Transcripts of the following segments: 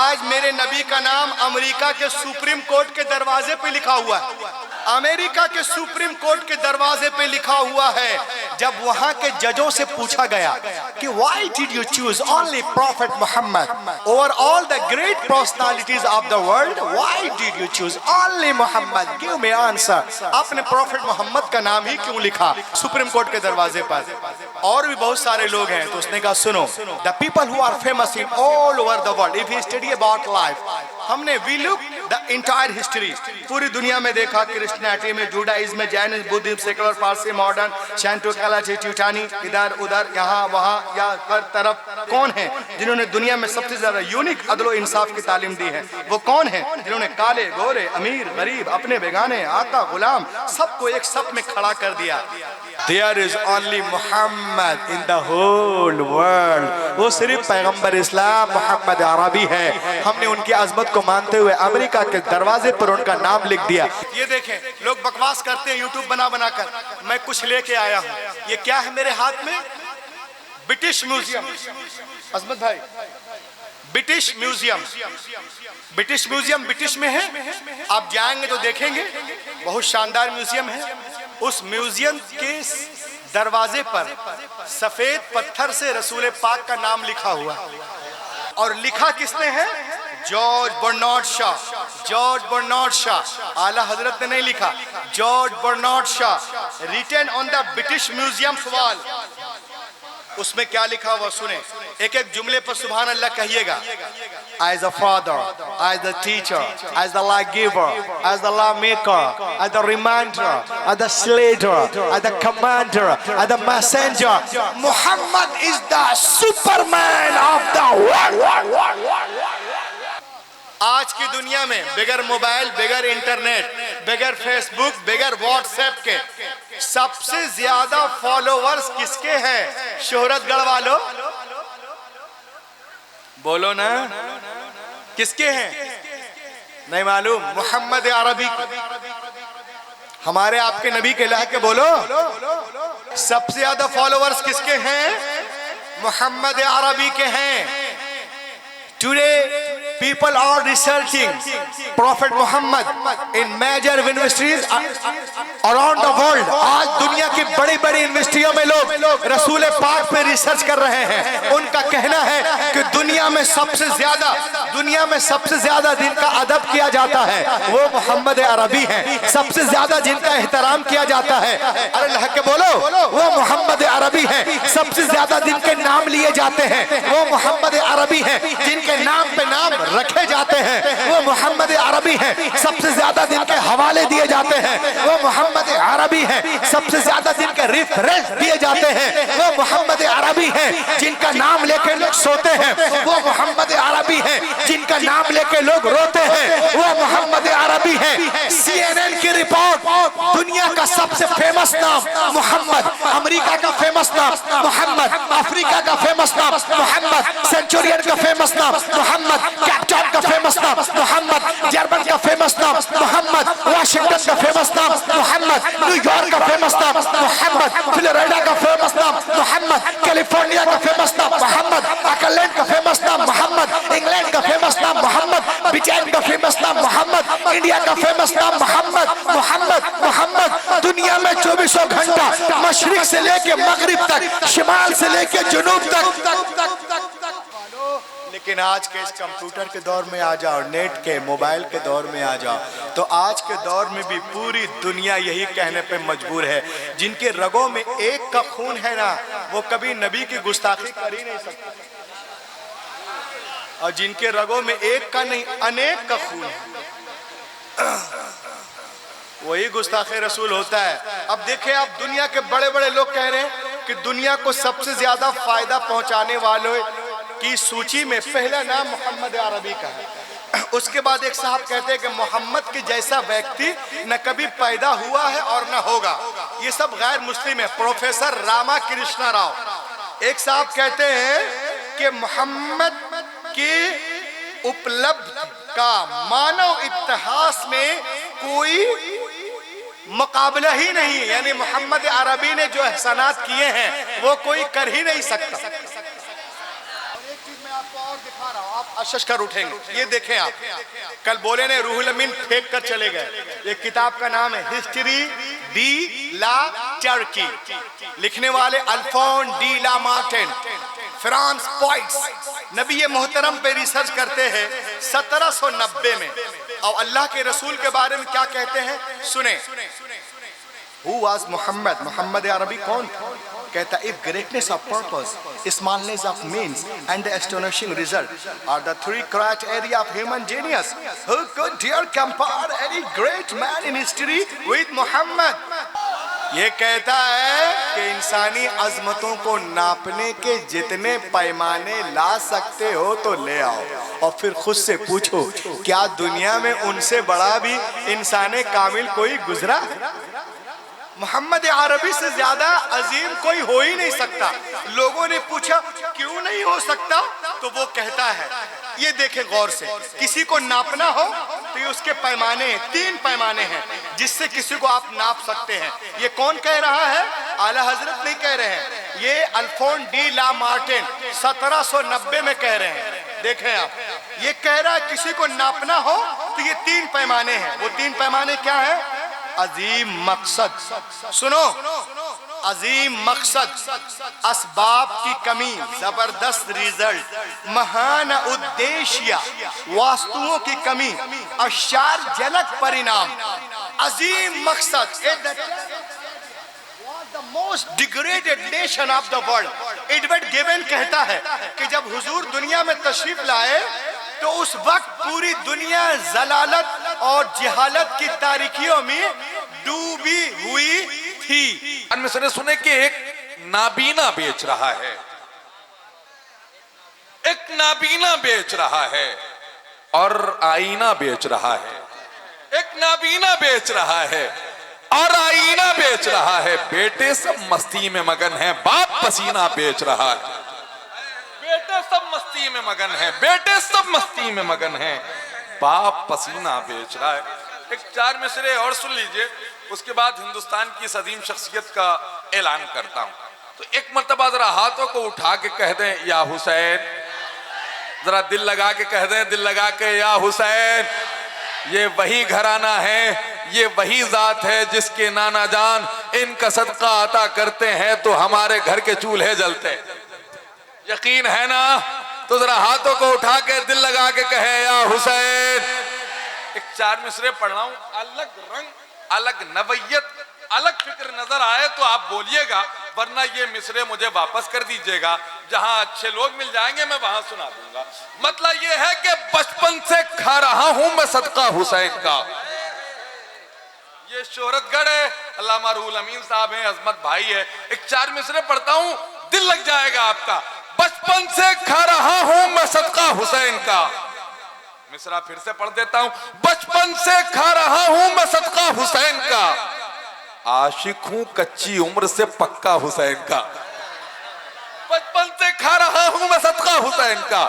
आज मेरे नबी का नाम अमेरिका के सुप्रीम कोर्ट के दरवाजे पे लिखा हुआ है। अमेरिका के सुप्रीम कोर्ट के दरवाजे पे लिखा हुआ है। जब वहां के जजों से पूछा गया कि why did you choose only prophet Mohammad over all the great personalities of the world, why did you choose only Mohammad, give me answer. आपने प्रॉफिट मोहम्मद का नाम ही क्यों लिखा सुप्रीम कोर्ट के दरवाजे पर? और भी बहुत सारे लोग हैं। तो उसने कहा सुनो, the people who are famous in all over the world, if you study about life, हमने we look the entire history, पूरी दुनिया में देखा, क्रिश्चियनिटी में, जुडाइज्म में, Jainism, Buddhism, secular, Parsi, modern, Shinto, कैलाची, ट्यूटानी, इधर उधर यहाँ वहाँ या हर तरफ कौन है जिन्होंने दुनिया में सबसे ज्यादा यूनिक अदलो इंसाफ की तालीम दी है? वो कौन है जिन्होंने काले गोरे अमीर गरीब अपने बेगाने आका गुलाम सबको एक सप में खड़ा कर दिया? There is only Muhammad in the whole world. वो सिर्फ पैगंबर इस्लाम मोहम्मद अरबी है। हमने उनकी अजमत को मानते हुए अमेरिका के दरवाजे पर उनका नाम लिख दिया। ये देखें, लोग बकवास करते हैं यूट्यूब बना बना कर। मैं कुछ लेके आया हूँ। ये क्या है मेरे हाथ में? British Museum. अजमत भाई, British Museum, British Museum British में है। आप जाएंगे तो देखेंगे, बहुत शानदार म्यूजियम है। उस म्यूजियम के दरवाजे पर सफेद पत्थर से रसूल पाक का नाम लिखा हुआ, और लिखा किसने है? George Bernard Shaw. George Bernard Shaw, Ala Hazrat ने नहीं लिखा, George Bernard Shaw, written on the British museum wall. उसमें क्या लिखा हुआ सुने, एक एक जुमले पर सुभान अल्लाह कहिएगा। As a father, as a teacher, as the life giver, as the law maker, as the reminder, as the slayer, as the commander, as the messenger, Muhammad is the superman of the world. आज की दुनिया में बगैर mobile, बगैर internet, बगैर Facebook, बगैर WhatsApp के सबसे ज्यादा फॉलोवर्स किसके हैं? शोहरतगढ़ वालों बोलो ना, किसके हैं? नहीं मालूम? मोहम्मद अरबी, हमारे आपके नबी के ला के बोलो, सबसे ज्यादा फॉलोवर्स किसके हैं? मोहम्मद अरबी के हैं। Today people are researching Prophet Muhammad in major universities around the world. आज दुनिया की बड़ी बड़ी यूनिवर्सिटियों में लोग रसूल पाक पे रिसर्च कर रहे हैं। उनका कहना है कि दुनिया में सबसे ज्यादा जिनका अदब किया जाता है वो मोहम्मद अरबी हैं। सबसे ज्यादा जिनका एहतराम किया जाता है, अरे अल्लाह के बोलो, वो मोहम्मद अरबी हैं। सबसे ज्यादा जिनके नाम लिए जाते हैं वो मोहम्मद अरबी हैं। जिनके नाम पे नाम रखे जाते हैं वो मोहम्मद अरबी हैं। सबसे ज्यादा जिनके हवाले दिए जाते हैं वो मोहम्मद अरबी हैं। सबसे ज्यादा जिनके रेफरेंस दिए जाते हैं वो मोहम्मद अरबी हैं। जिनका नाम लेके लोग सोते हैं वो मोहम्मद अरबी हैं। जिनका नाम लेके लोग रोते हैं वो मोहम्मद अरबी हैं। CNN की रिपोर्ट, दुनिया का सबसे फेमस नाम मोहम्मद, अमेरिका का फेमस नाम मोहम्मद, अफ्रीका का फेमस नाम मोहम्मद, सेंचुरियन का फेमस नाम मोहम्मद, कैप्टन का फेमस नाम मोहम्मद, जर्मन का फेमस नाम मोहम्मद, वाशिंगटन का फेमस नाम मोहम्मद, न्यूयॉर्क का फेमस नाम मोहम्मद, फ्लोरिडा का फेमस नाम मोहम्मद, कैलिफोर्निया का फेमस नाम मोहम्मद, ऑकलैंड का फेमस नाम मोहम्मद, इंग्लैंड का फेमस नाम मोहम्मद, ब्रिटेन का फेमस नाम मोहम्मद, इंडिया का फेमस नाम मोहम्मद। मोहम्मद मोहम्मद दुनिया में 24 घंटा मशरिक से लेके मगरिब तक, शिमाल से लेके जुनूब तक। लेकिन आज के इस कंप्यूटर के दौर में आ जाओ, नेट के, मोबाइल के दौर में आ जाओ, तो आज के दौर में भी पूरी दुनिया यही कहने पे मजबूर है, जिनके रगों में एक का खून है ना, वो कभी नबी की गुस्ताखी कर ही नहीं सकते। और जिनके रगों में एक का नहीं अनेक का खून है, वही गुस्ताखे रसूल होता है। अब देखें, आप दुनिया के बड़े बड़े लोग कह रहे हैं कि दुनिया को सबसे ज्यादा फायदा पहुंचाने वालों की सूची में पहला नाम मोहम्मद अरबी का है। उसके बाद एक साहब कहते हैं कि मोहम्मद के जैसा व्यक्ति न कभी पैदा हुआ है और न होगा। ये सब गैर मुस्लिम है। प्रोफेसर रामा कृष्णा राव एक साहब कहते हैं कि मोहम्मद की उपलब्धि का मानव इतिहास में कोई मुकाबला ही नहीं, यानी मोहम्मद अरबी ने जो एहसानात किए हैं वो कोई कर ही नहीं सकता। आपको और दिखा रहा हूं, आप अशश कर उठेंगे। ये देखें आप, कल बोले ने रूहुल अमीन फेंक कर चले गए। ये किताब का नाम है हिस्ट्री डी ला टर्की, लिखने वाले अल्फोन डी ला मार्टिन, फ्रांस पॉइंट्स। नबी मोहतरम पे रिसर्च करते हैं 1790 में, और अल्लाह के रसूल के बारे में क्या कहते हैं सुने। Who was Muhammad? मुहम्मद अरबी कौन था? कहता if greatness of purpose, smallness of means and the astonishing result are the three criteria of human genius, who could dare compare any great man in history with Muhammad? ये कहता है कि इंसानी अजमतों को नापने के जितने पैमाने ला सकते हो तो ले आओ, और फिर खुद से पूछो क्या दुनिया में उनसे बड़ा भी इंसाने कामिल कोई गुजरा? मोहम्मद अरबी से ज्यादा अजीम कोई हो ही नहीं सकता। लोगों ने पूछा क्यों नहीं हो सकता, तो वो कहता है ये देखें गौर से, किसी को नापना हो तो ये उसके पैमाने हैं, 3 पैमाने हैं जिससे किसी को आप नाप सकते हैं। ये कौन कह रहा है? आला हजरत नहीं कह रहे हैं, ये अल्फोन डी ला मार्टिन 1790 में कह रहे हैं। देखें आप, ये कह रहा है किसी को नापना हो तो ये 3 पैमाने हैं। वो 3 पैमाने क्या है? अजीम मकसद, सुनो, अजीम मकसद, असबाब की कमी, जबरदस्त रिजल्ट, महान उद्देश्य, वास्तुओं की कमी, आश्चर्यजनक परिणाम। अजीम मकसद, the most degraded nation of the world। Edward gibbon कहता है कि जब हुजूर दुनिया में तशरीफ लाए तो उस वक्त पूरी दुनिया जलालत और जिहालत की तारीकियों में डूबी हुई थी। मैंने सुने कि एक नाबीना बेच रहा है, एक नाबीना बेच रहा है और आईना बेच रहा है, एक नाबीना बेच रहा है और आईना बेच रहा है। बेटे सब मस्ती में मगन है, बाप पसीना बेच रहा है। बेटे सब मस्ती में मगन है, बेटे सब मस्ती में मगन है, बाप पसीना बेच रहा है। एक 4 मिसरे और सुन लीजिए, उसके बाद हिंदुस्तान की इस अजीम शख्सियत का ऐलान करता हूं। तो एक मर्तबा जरा हाथों को उठा के कह दें या हुसैन, जरा दिल लगा के कह दें, दिल लगा के या हुसैन। ये वही घराना है, ये वही जात है जिसके नाना जान इनका सदका अता करते हैं तो हमारे घर के चूल्हे जलते। यकीन है ना? तो जरा हाथों को उठा के दिल लगा के कहे या हुसैन। एक 4 मिसरे पढ़ रहा हूं, अलग रंग, अलग नवैयत, अलग फिक्र नजर आए तो आप बोलिएगा, वरना ये मिसरे मुझे वापस कर दीजिएगा। जहां अच्छे लोग मिल जाएंगे मैं वहां सुना दूंगा। मतलब ये है कि बचपन से खा रहा हूं मैं सदका हुसैन का। ये शोहरतगढ़ है, अल्लामा रूहुल अमीन साहब हैं, अजमत भाई है। एक 4 मिसरे पढ़ता हूं, दिल लग जाएगा आपका। बचपन से खा रहा हूं मैं सदका हुसैन का। मिसरा फिर से पढ़ देता हूं, बचपन से खा रहा हूं मैं सदका हुसैन का। आशिक हूं कच्ची उम्र से पक्का हुसैन का। बचपन से खा रहा हूं मैं सदका हुसैन का,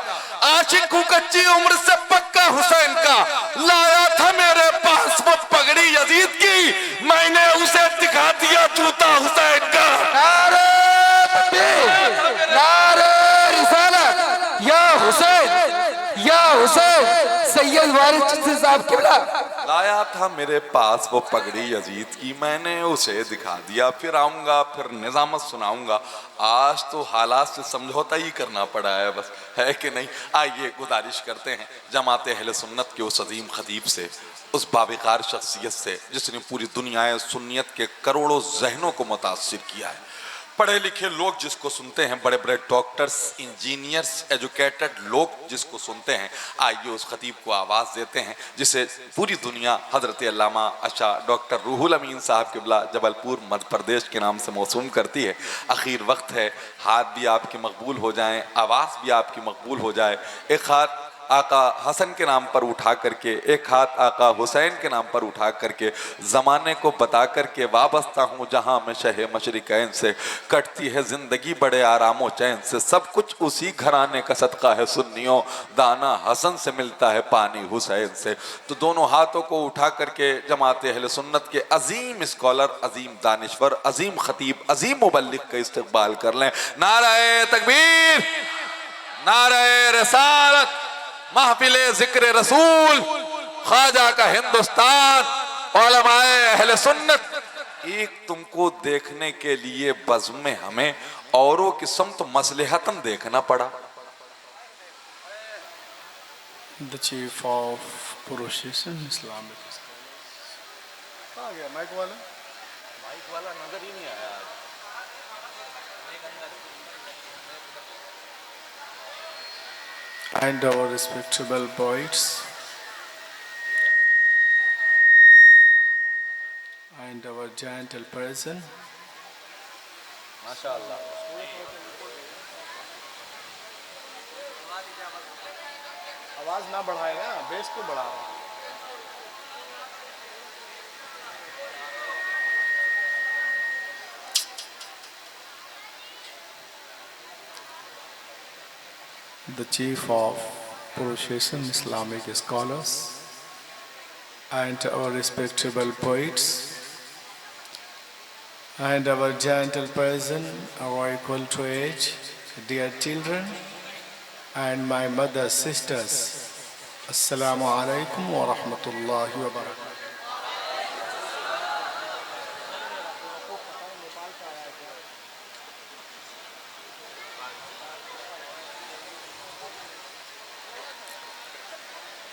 आशिक हूं कच्ची उम्र से पक्का हुसैन का। लाया था मेरे पास वो पगड़ी यजीद की, मैंने उसे दिखा दिया जूता हुसैन का। नारे रिसालत, या हुसैन, या हुसैन, सैयद वारिस चिश्ती साहब किबला। लाया था मेरे पास वो पगड़ी यजीद की, मैंने उसे दिखा दिया। फिर आऊंगा, फिर निजामत सुनाऊंगा। आज तो हालात से समझौता ही करना पड़ा है, बस, है कि नहीं? आइए गुजारिश करते हैं जमात अहले सुन्नत के उस अजीम खतीब से, उस बावकार शख्सियत से जिसने पूरी दुनिया सुन्नियत के करोड़ों जहनों को मुतासिर किया है। पढ़े लिखे लोग जिसको सुनते हैं, बड़े बड़े डॉक्टर्स, इंजीनियर्स, एजुकेटेड लोग जिसको सुनते हैं, आइए उस खतीब को आवाज़ देते हैं जिसे पूरी दुनिया हज़रत अल्लामा अच्छा डॉक्टर रूहुल अमीन साहब किबला जबलपुर मध्य प्रदेश के नाम से मौसूम करती है। आखिर वक्त है, हाथ भी आपके मकबूल हो जाएं, आवाज़ भी आपकी मकबूल हो जाए। एक हाथ आका हसन के नाम पर उठा करके, एक हाथ आका हुसैन के नाम पर उठा करके, ज़माने को बता करके वाबस्ता हूँ जहाँ में शहे मशरिकैन से, कटती है ज़िंदगी बड़े आरामो चैन से, सब कुछ उसी घराने का सदका है सुन्नियों, दाना हसन से मिलता है पानी हुसैन से। तो दोनों हाथों को उठा करके जमात अहले सुन्नत के अजीम स्कॉलर, अजीम दानिश्वर, अजीम खतीब, अजीम मुबल्लिग का इस्तकबाल कर लें। नाराए तकबीर, नारे रिसालत, महफिले जिक्र रसूल, ख्वाजा का हिंदुस्तान, उलमाए अहले सुन्नत, एक तुमको देखने के लिए बज़्म में हमें औरों की सुमत मसलहतन देखना पड़ा। The chief of Procession Islamic. कहाँ गया माइक वाला? माइक वाला नजर ही नहीं आया। And our respectable poets and our gentle person. माशाअल्लाह। आवाज ना बढ़ाए ना, बेस को बढ़ा। The chief of Procession Islamic scholars and our respectable poets and our gentle person, our equal to age, dear children and my mother's sisters. Assalamu alaikum wa rahmatullahi wa barakatuh.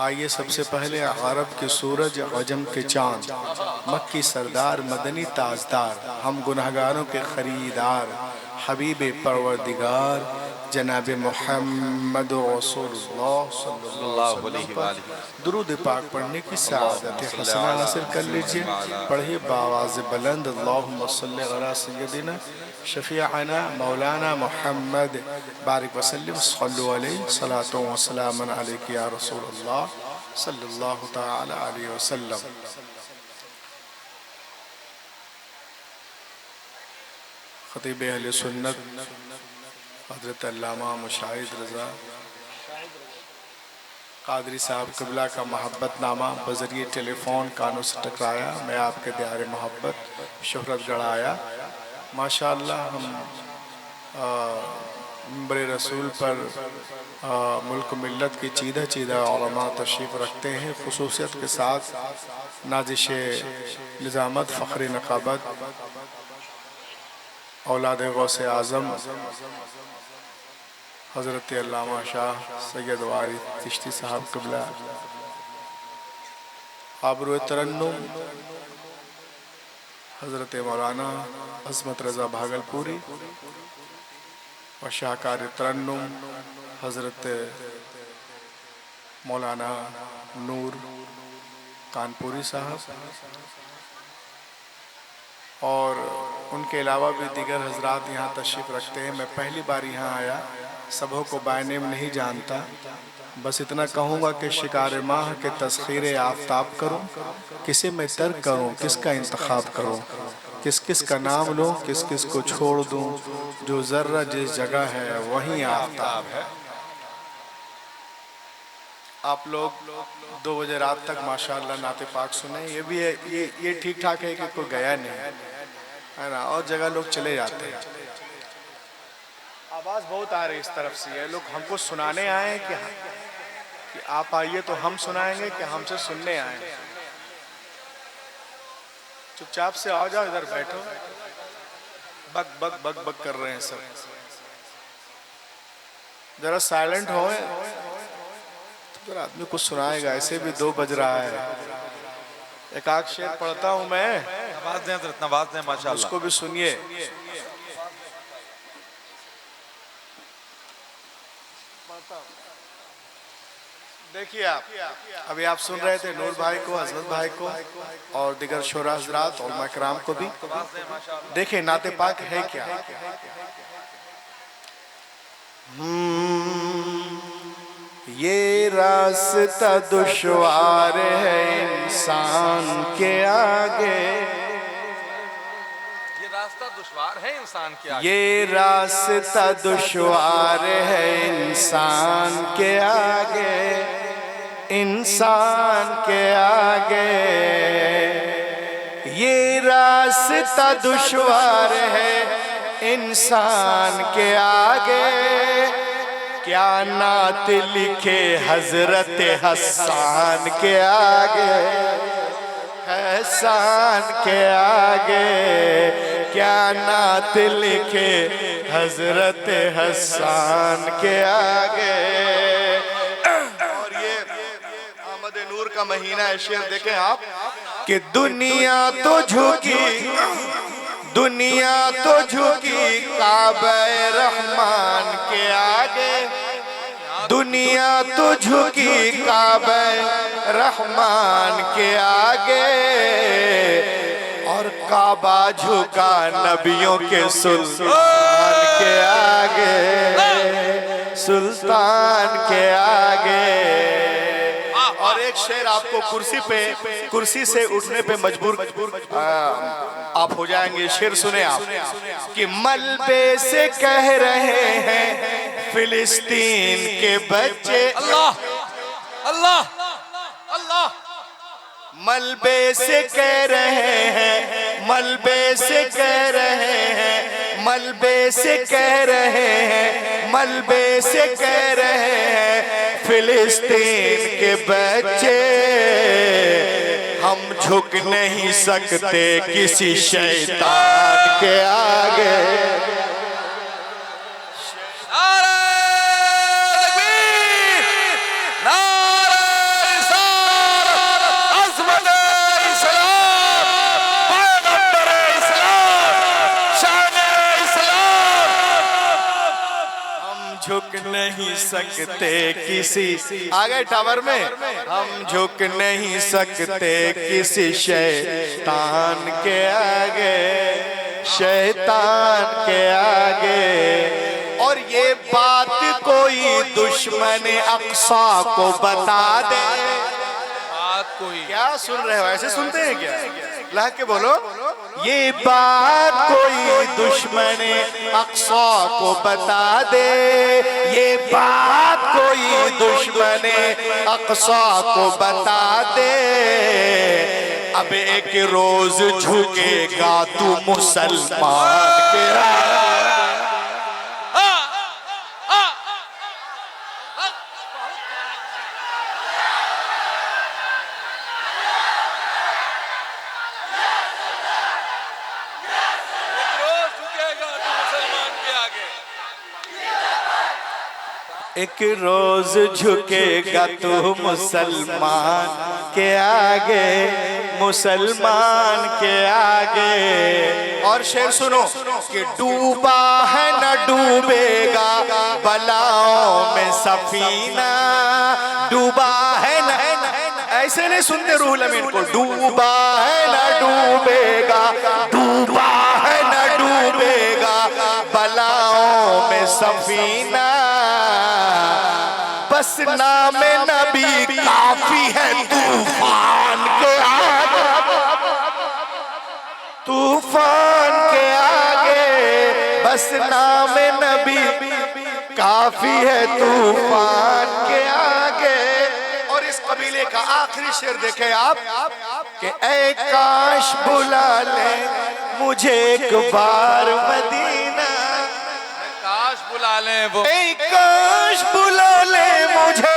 आइए सबसे पहले अरब के सूरज, अजम के चांद, मक्की सरदार, मदनी ताजदार, हम गुनहगारों के खरीदार, हबीब परवरदिगार जनाब मोहम्मद रसूलुल्लाह सल्लल्लाहु अलैहि वसल्लम दुरूद पाक पढ़ने की सआदत हसना हासिल कर लीजिए। पढ़िए बावाज़ बुलंद, अल्लाहुम्मा सल्लि अला सय्यदिना शफीअना मौलाना मोहम्मद बारिक वसल्लम सल्लु अलैहि सलातो व सलामन अलैका या रसूलुल्लाह सल्लल्लाहु तआला अलैहि वसल्लम। खतीब अहले सुन्नत हज़रत अल्लामा मुशाहिद रज़ा कादरी साहब क़िबला का मोहब्बतनामा बज़रिए टेलीफ़ोन कानों से टकराया। मैं आपके द्यारे मोहब्बत शोहरत गढ़ाया। माशाअल्लाह हम मिंबर रसूल पर मुल्क मिल्लत की चीदा चीदा उलमा तशरीफ़ रखते हैं। खुसूसियत के साथ नाज़िश निज़ामत फ़ख्र नक़ाबत औलाद गौसे आज़म हज़रत अल्लामा शाह सैयद वारिद चिश्ती साहब क़िबला आबरू तरन्नुम हज़रत मौलाना अज़मत रज़ा भागलपुरी व शाहकार तरन्नुम हज़रत मौलाना नूर कानपुरी साहब और उनके अलावा भी दीगर हजरात यहाँ तशरीफ़ रखते हैं। मैं पहली बार यहाँ आया, सबों को बायनेम नहीं जानता, बस इतना कहूँगा कि शिकार माह के तस्खीर आफ्ताब करूँ, किसे मैं तर्क करूँ, किसका इंतखाब करूँ, किस किस का नाम लूँ, किस किस को छोड़ दूँ। जो ज़र्रा जिस जगह है वहीं आफ्ताब है। आप लोग 2 बजे रात तक माशाअल्लाह नाते पाक सुने। ये भी है, ये ठीक ठाक है कि कोई गया नहीं। है ना, और जगह लोग चले जाते हैं। आवाज बहुत आ रही इस तरफ से, ये लोग हमको सुनाने आए कि आप आइए तो हम सुनाएंगे कि हमसे सुनने आए? चुपचाप से आ जाओ, इधर बैठो। बक बक बक बक कर रहे हैं सब, जरा साइलेंट हो। तो जरा आदमी कुछ सुनाएगा, ऐसे भी 2 बज रहा है। एक आध शेर पढ़ता हूं मैं, आवाज दें तो इतना आवाज दें माशाल्लाह, उसको भी सुनिए। देखिए आप, अभी आप सुन रहे थे नूर भाई को, हजरत भाई को और दिगर शोरा हजरात और मकराम को भी। देखिए नाते पाक है क्या। ये रास्ता दुश्वार है इंसान के आगे, ये रास्ता दुश्वार है इंसान के आगे, ये रास्ता दुश्वार है इंसान के आगे, इंसान के आगे। ये रास्ता दुश्वार है इंसान के आगे, क्या नात लिखे हजरत हसन के आगे, हसन के आगे। क्या नात लिखे हजरत हसन के आगे। और ये आमद नूर का महीना है, शेर देखें आप कि दुनिया तो झुकी, दुनिया तो झुकी काबे रहमान के आगे, दुनिया तो झुकी काबे रहमान के आगे। और काबा झुका नबियों के सुल्तान के आगे, सुल्तान के आगे। और एक शेर आपको कुर्सी से उठने पे मजबूर आप हो जाएंगे। शेर सुने आप कि मलबे से कह रहे हैं फिलिस्तीन के बच्चे, अल्लाह अल्लाह अल्लाह, मलबे से कह रहे हैं, मलबे से कह रहे हैं, मलबे से कह रहे हैं, मलबे से कह रहे हैं फिलिस्तीन के बच्चे। हम झुक नहीं सकते किसी शैतान के आगे। झुक नहीं सकते किसी, आगे टावर में, हम झुक नहीं सकते किसी शैतान के आगे, शैतान के आगे। और ये बात कोई दुश्मन अक्सा को बता दे। बात कोई, क्या सुन रहे हो, ऐसे सुनते हैं क्या? ला के बोलो। ये बात कोई दुश्मन अक्सा को बता दे, ये बात कोई दुश्मन अक्सा को बता दे। अब एक रोज झुकेगा तू मुसलमान के आगे। एक रोज झुकेगा तू मुसलमान के आगे, मुसलमान के आगे। और शेर सुनो कि डूबा है न डूबेगा बलाओं में सफीना, डूबा है न, ऐसे नहीं सुनते रूहुल अमीन को, डूबा है न डूबेगा, डूबा है न डूबेगा बलाओं में सफीना। बस नाम नबी काफी है तूफान के आगे, तूफान के आगे। बस नाम नबी काफी है तूफान के आगे। और इस कबीले का आखिरी शेर देखे आप कि ऐ काश बुला ले मुझे एक बार मदीना, काश बुला ले वो, काश बुला ले मुझे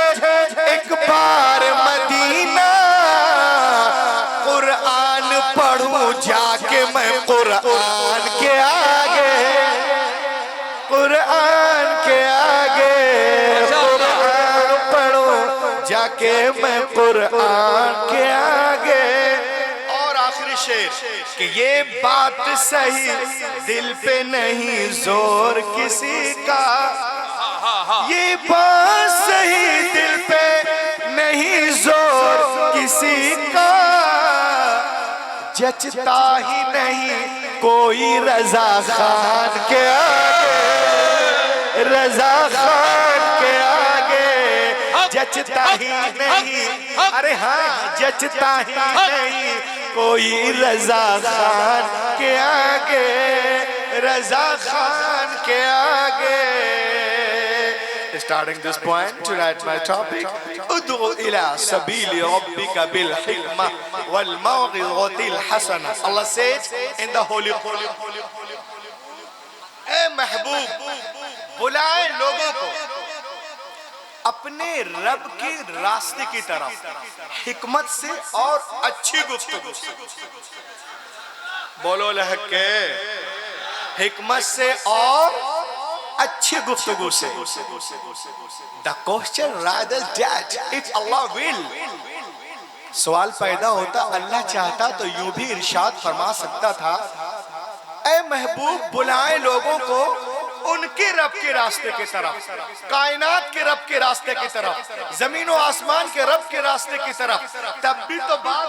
एक बार मदीना, कुरान पढ़ूं जाके मैं कुरान के आगे, कुरान के आगे, कुरान पढ़ूं जाके मैं कुरान के आगे। और आखिरी शेर कि ये बात सही दिल पे नहीं जोर किसी का, ये बात सही दिल पे नहीं जोर किसी का, जचता ही नहीं कोई रजा खान के आगे, रजा खान के आगे जचता ही नहीं, अरे हाँ जचता ही नहीं कोई रजा खान के आगे, रजा खान के आगे। Starting this point, tonight my topic, ud'u ila sabili rabbika bil hikmah wal maw'izatil hasanah. Allah says in the holy Quran, ए महबूब बुलाए लोगों को अपने रब के रास्ते की तरफ हिकमत से और अच्छी गुफ्तगू से। बोलो लहके, हिकमत से और अच्छी गुफ्तगू से। The question rather that if Allah will, सवाल पैदा होता अल्लाह चाहता तो यूं भी इरशाद फरमा सकता था, ऐ महबूब बुलाए लोगों को उनके रब के रास्ते की तरफ, कायनात के रब के रास्ते की तरफ, जमीन और आसमान के रब के रास्ते की तरफ। तब भी तो बात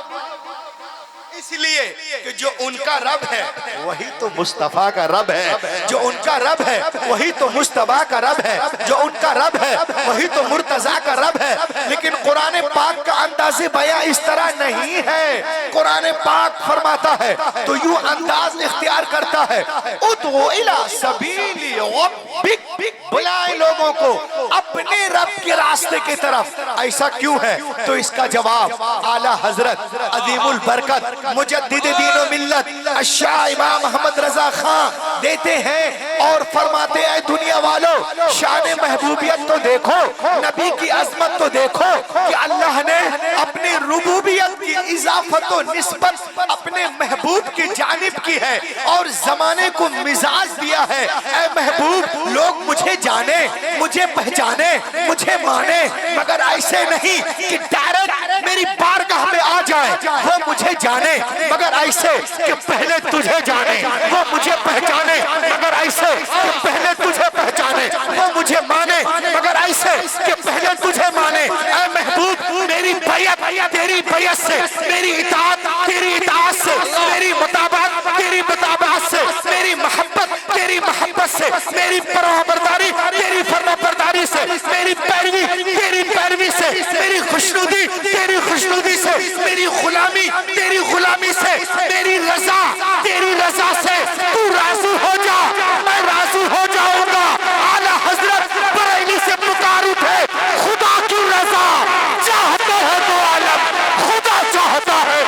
इसलिए कि जो उनका रब है वही तो मुस्तफा का रब है, जो उनका रब है वही तो मुस्तफा का रब है, जो उनका रब है वही तो मुर्तजा का रब है। लेकिन कुरान पाक का अंदाज़े बयां इस तरह नहीं है। कुरान पाक फरमाता है तो यूं अंदाज इख्तियार करता है, उदउ इला सबीली रब्बिक, बुलाए लोगों को अपने रब के रास्ते की तरफ। ऐसा क्यों है? तो इसका जवाब आला हजरत अदीमुल बरकत मुजद्दिद दीन व मिल्लत शाह इमाम मोहम्मद रजा खान देते हैं और फरमाते हैं, दुनिया वालों शान महबूबियत तो देखो, नबी की अजमत तो देखो कि अल्लाह ने अपनी रुबूबियत की इजाफत व निस्बत अपने महबूब की जानिब की है और जमाने को मिजाज दिया है। ऐ महबूब लोग मुझे जाने, मुझे पहचाने, मुझे माने, मगर ऐसे नहीं कि डायरेक्ट मेरी बारगाह में आ जाए। वो मुझे जाने मगर ऐसे कि पहले तुझे जाने, वो मुझे पहचाने मगर ऐसे कि पहले तुझे पहचाने, वो मुझे माने मगर ऐसे कि पहले तुझे माने। ऐ महबूब मेरी बैयत तेरी बैयत से, मेरी इताअत तेरी इताअत से, मेरी मुताबात तेरी मुताबात से, मेरी मोहब्बत तेरी मोहब्बत से, मेरी फरमाबरदारी तेरी फरमाबरदारी से, मेरी पैरवी तेरी पैरवी से, मेरी खुशनुदी तेरी खुशनुदी से, मेरी गुलामी तेरी गुलामी से, मेरी रजा तेरी रजा से। तू राज़ी हो जा, मैं राज़ी हो जाऊंगा। आला हजरत बरेली से पुकार उठे, खुदा की रजा चाहते हैं तो आलम खुदा चाहता है।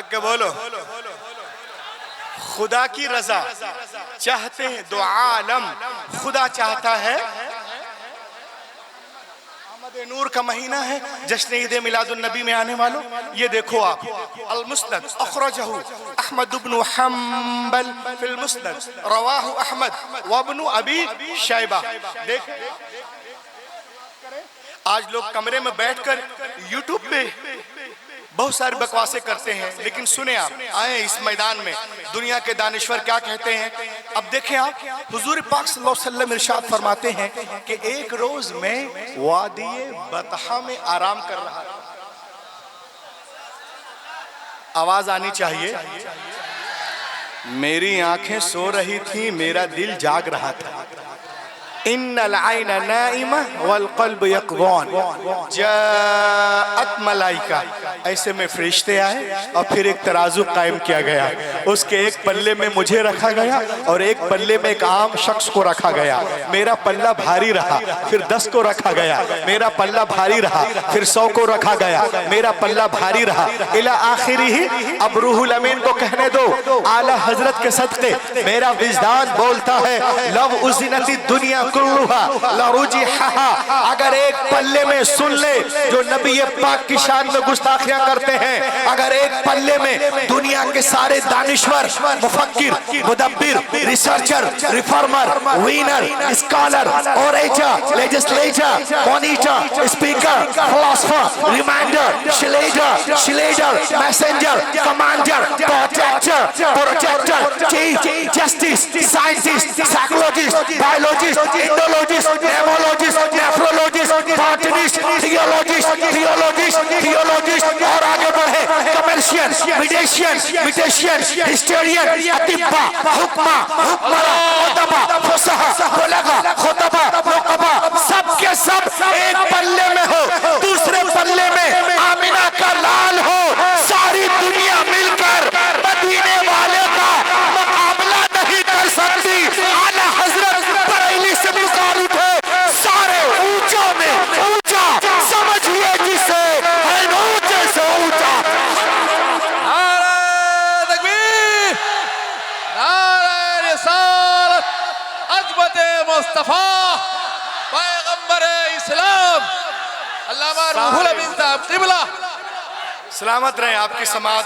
के बोलो खुदा की रजा चाहते हैं दो आलम, खुदा चाहता है। नूर का महीना है, जश्न ईद मिलादुन नबी में आने वालों, ये देखो आप अल मुस्नद अखरजहु अहमद इब्न हंबल फिल मुस्नद रवाहु अहमद व इब्न अबी शैबा। देखें आज लोग कमरे में बैठकर यूट्यूब पे बहुत सारी बकवासें करते हैं, लेकिन सुने आप आए इस मैदान में, दुनिया के दानिश्वर क्या कहते हैं। अब देखें आप, हुजूर पाक सल्लल्लाहु अलैहि वसल्लम इरशाद फरमाते हैं कि एक रोज में वादी बतहा में आराम कर रहा था। आवाज आनी चाहिए। मेरी आंखें सो रही थी, मेरा दिल जाग रहा था। इन्नल आइना नाइमा वल क़ल्ब यक़ज़ान जाअत मलाइका। ऐसे में फरिश्ते आए और फिर एक तराजू कायम किया गया। उसके एक पल्ले में मुझे रखा गया और एक पल्ले में एक आम शख्स को रखा गया। मेरा पल्ला भारी रहा, फिर 10 को रखा गया। मेरा पल्ला भारी रहा, फिर 100 को रखा गया। मेरा पल्ला भारी रहा इला आखिरी ही। अब रूहुल अमीन को कहने दो, आला हजरत के सदके मेरा विजदान बोलता है लव उज़िनती दुनिया कुल्लुहा लरुजिहा। अगर एक पल्ले में सुन ले जो नबी पाक की शान में गुस्ताखियां करते हैं, अगर एक पल्ले में दुनिया के सारे दानिश्वर, मुफक्किर, मुदब्बिर, researcher, reformer, winner, scholar, orator, legislator, monitor, speaker, philosopher, reminder, शिलेडर, messenger, commander, protector, chief justice, scientist, psychologist, biologist, Indologist, नेमोलॉजिस्ट, नेफ्रोलॉजिस्ट, बॉटनिस्ट, थियोलॉजिस्ट और आगे बढ़े कमर्शियन, मिडिशियन, हिस्टोरियन, अतिब्बा, हुक्मा, उदबा, फुसहा, बुलगा, खुतबा, मुक़बा, सब के सब एक पल्ले में हो, दूसरे पल्ले में आमिना का लाल हो। सारी दुनिया मिलकर मदीने वाले का मुकाबला नहीं कर सकती। आला हजरत बरेली से पुकार उठे, सारे ऊंचों में ऊंचा, समझिए जिसे है ऊंचे से ऊंचा। नारे तकबीर, नारे रिसालत, अज़मत मुस्तफा पैगंबर इस्लाम अल्लामा रूहुल अमीन साहब क़िबला। सलामत रहे आपकी समात,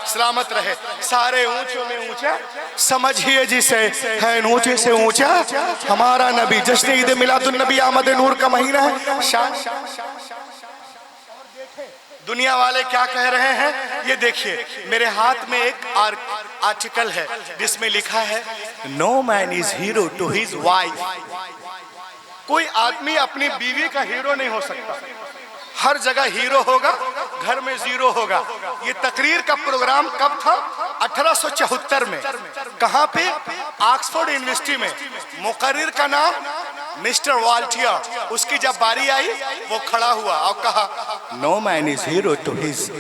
सलामत रहे। सारे ऊंचों में ऊंचा, समझिए जिसे है ऊंचे से ऊंचा हमारा नबी। जश्न ईद मिलादुन नबी आमद नूर का महीना है। शान दुनिया वाले क्या कह रहे हैं ये देखिए। मेरे हाथ में एक आर्टिकल है जिसमें लिखा है no man is hero to his wife. कोई आदमी अपनी बीवी का हीरो नहीं हो सकता। हर जगह हीरो होगा, घर में जीरो होगा। ये तकरीर का प्रोग्राम कब था? 1874 में। कहाँ पे? ऑक्सफोर्ड यूनिवर्सिटी में। मुकर्रिर का नाम मिस्टर वाल्टियर। उसकी जब बारी आई वो खड़ा हुआ और कहा no man is hero to his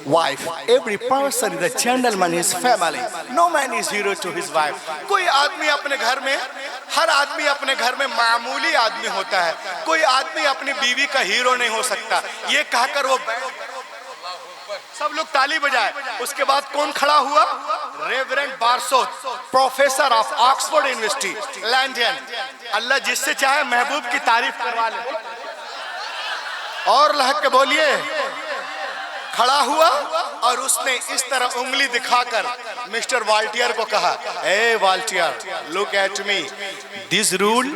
wife, every person is a gentleman in his family, no man is hero to his wife. कोई आदमी अपने घर में, हर आदमी अपने घर में मामूली आदमी होता है। कोई आदमी अपनी बीवी का हीरो नहीं हो सकता। ये कहकर वो सब लोग ताली बजाए। उसके बाद कौन खड़ा हुआ? रेवरेंड बारसोत, professor of Oxford University London. अल्लाह जिससे चाहे महबूब की तारीफ करवा ले। और लहक के बोलिए। खड़ा हुआ और उसने इस तरह उंगली दिखाकर मिस्टर वाल्टियर को कहा, ए Voltaire, look at me, this rule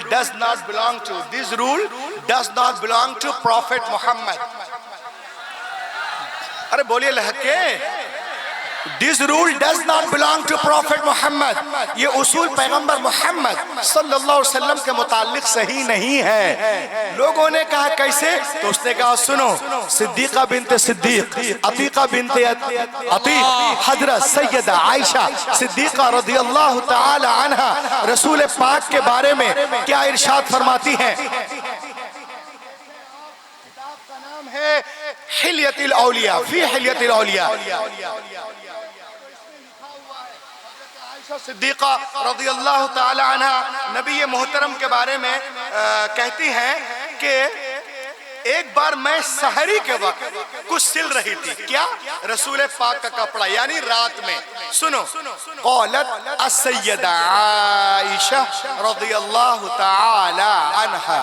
does not belong to Prophet Muhammad। अरे बोलिए लहके। This rule does not belong to Prophet Muhammad। ये उसूल पैगंबर मोहम्मद सल्लल्लाहु अलैहि वसल्लम के मुताल्लिक सही नहीं है। लोगों ने कहा कैसे? तो उसने कहा सुनो, सिद्दीका बिनते सिद्दीक, अतीका बिनते अतीक, हजरत सैयदा आयशा सिद्दीका रज़ियल्लाहु ताला अन्हा रसूल पाक के बारे में क्या इरशाद फरमाती हैं? किताब का नाम है हिलियतुल औलिया, फी हिलियतुल औलिया। सिद्दीका रज़ियल्लाहु ताला अन्हा नबी मोहतरम के बारे में कहती हैं कि एक बार मैं सहरी के वक्त कुछ सिल रही थी। क्या? रसूल पाक का कपड़ा, यानी रात में। सुनो, क़ालत अस्सय्यदा आयशा रज़ियल्लाहु ताला अन्हा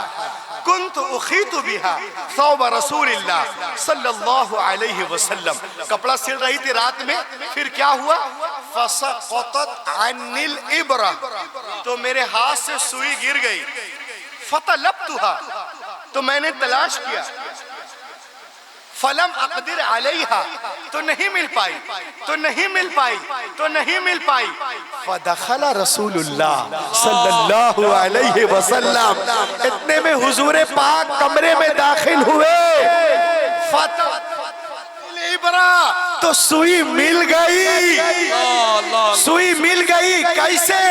कुन्तु उखीतु बिहा सौब रसूलिल्लाह सल्लल्लाहु अलैहि वसल्लम। कपड़ा सिल रही थी रात में। फिर क्या हुआ? फसक़तत अन्निल इब्रा, तो मेरे हाथ से सुई गिर गई। फतलब्तुहा, तो मैंने तलाश किया। फलम अक़दिर अलैहा, तो नहीं मिल पाई। फदखला रसूलुल्लाह सल्लल्लाहु अलैहि वसल्लम, इतने में हुजूर पाक कमरे में दाखिल हुए। तो सुई मिल गई, सुई मिल गई। कैसे?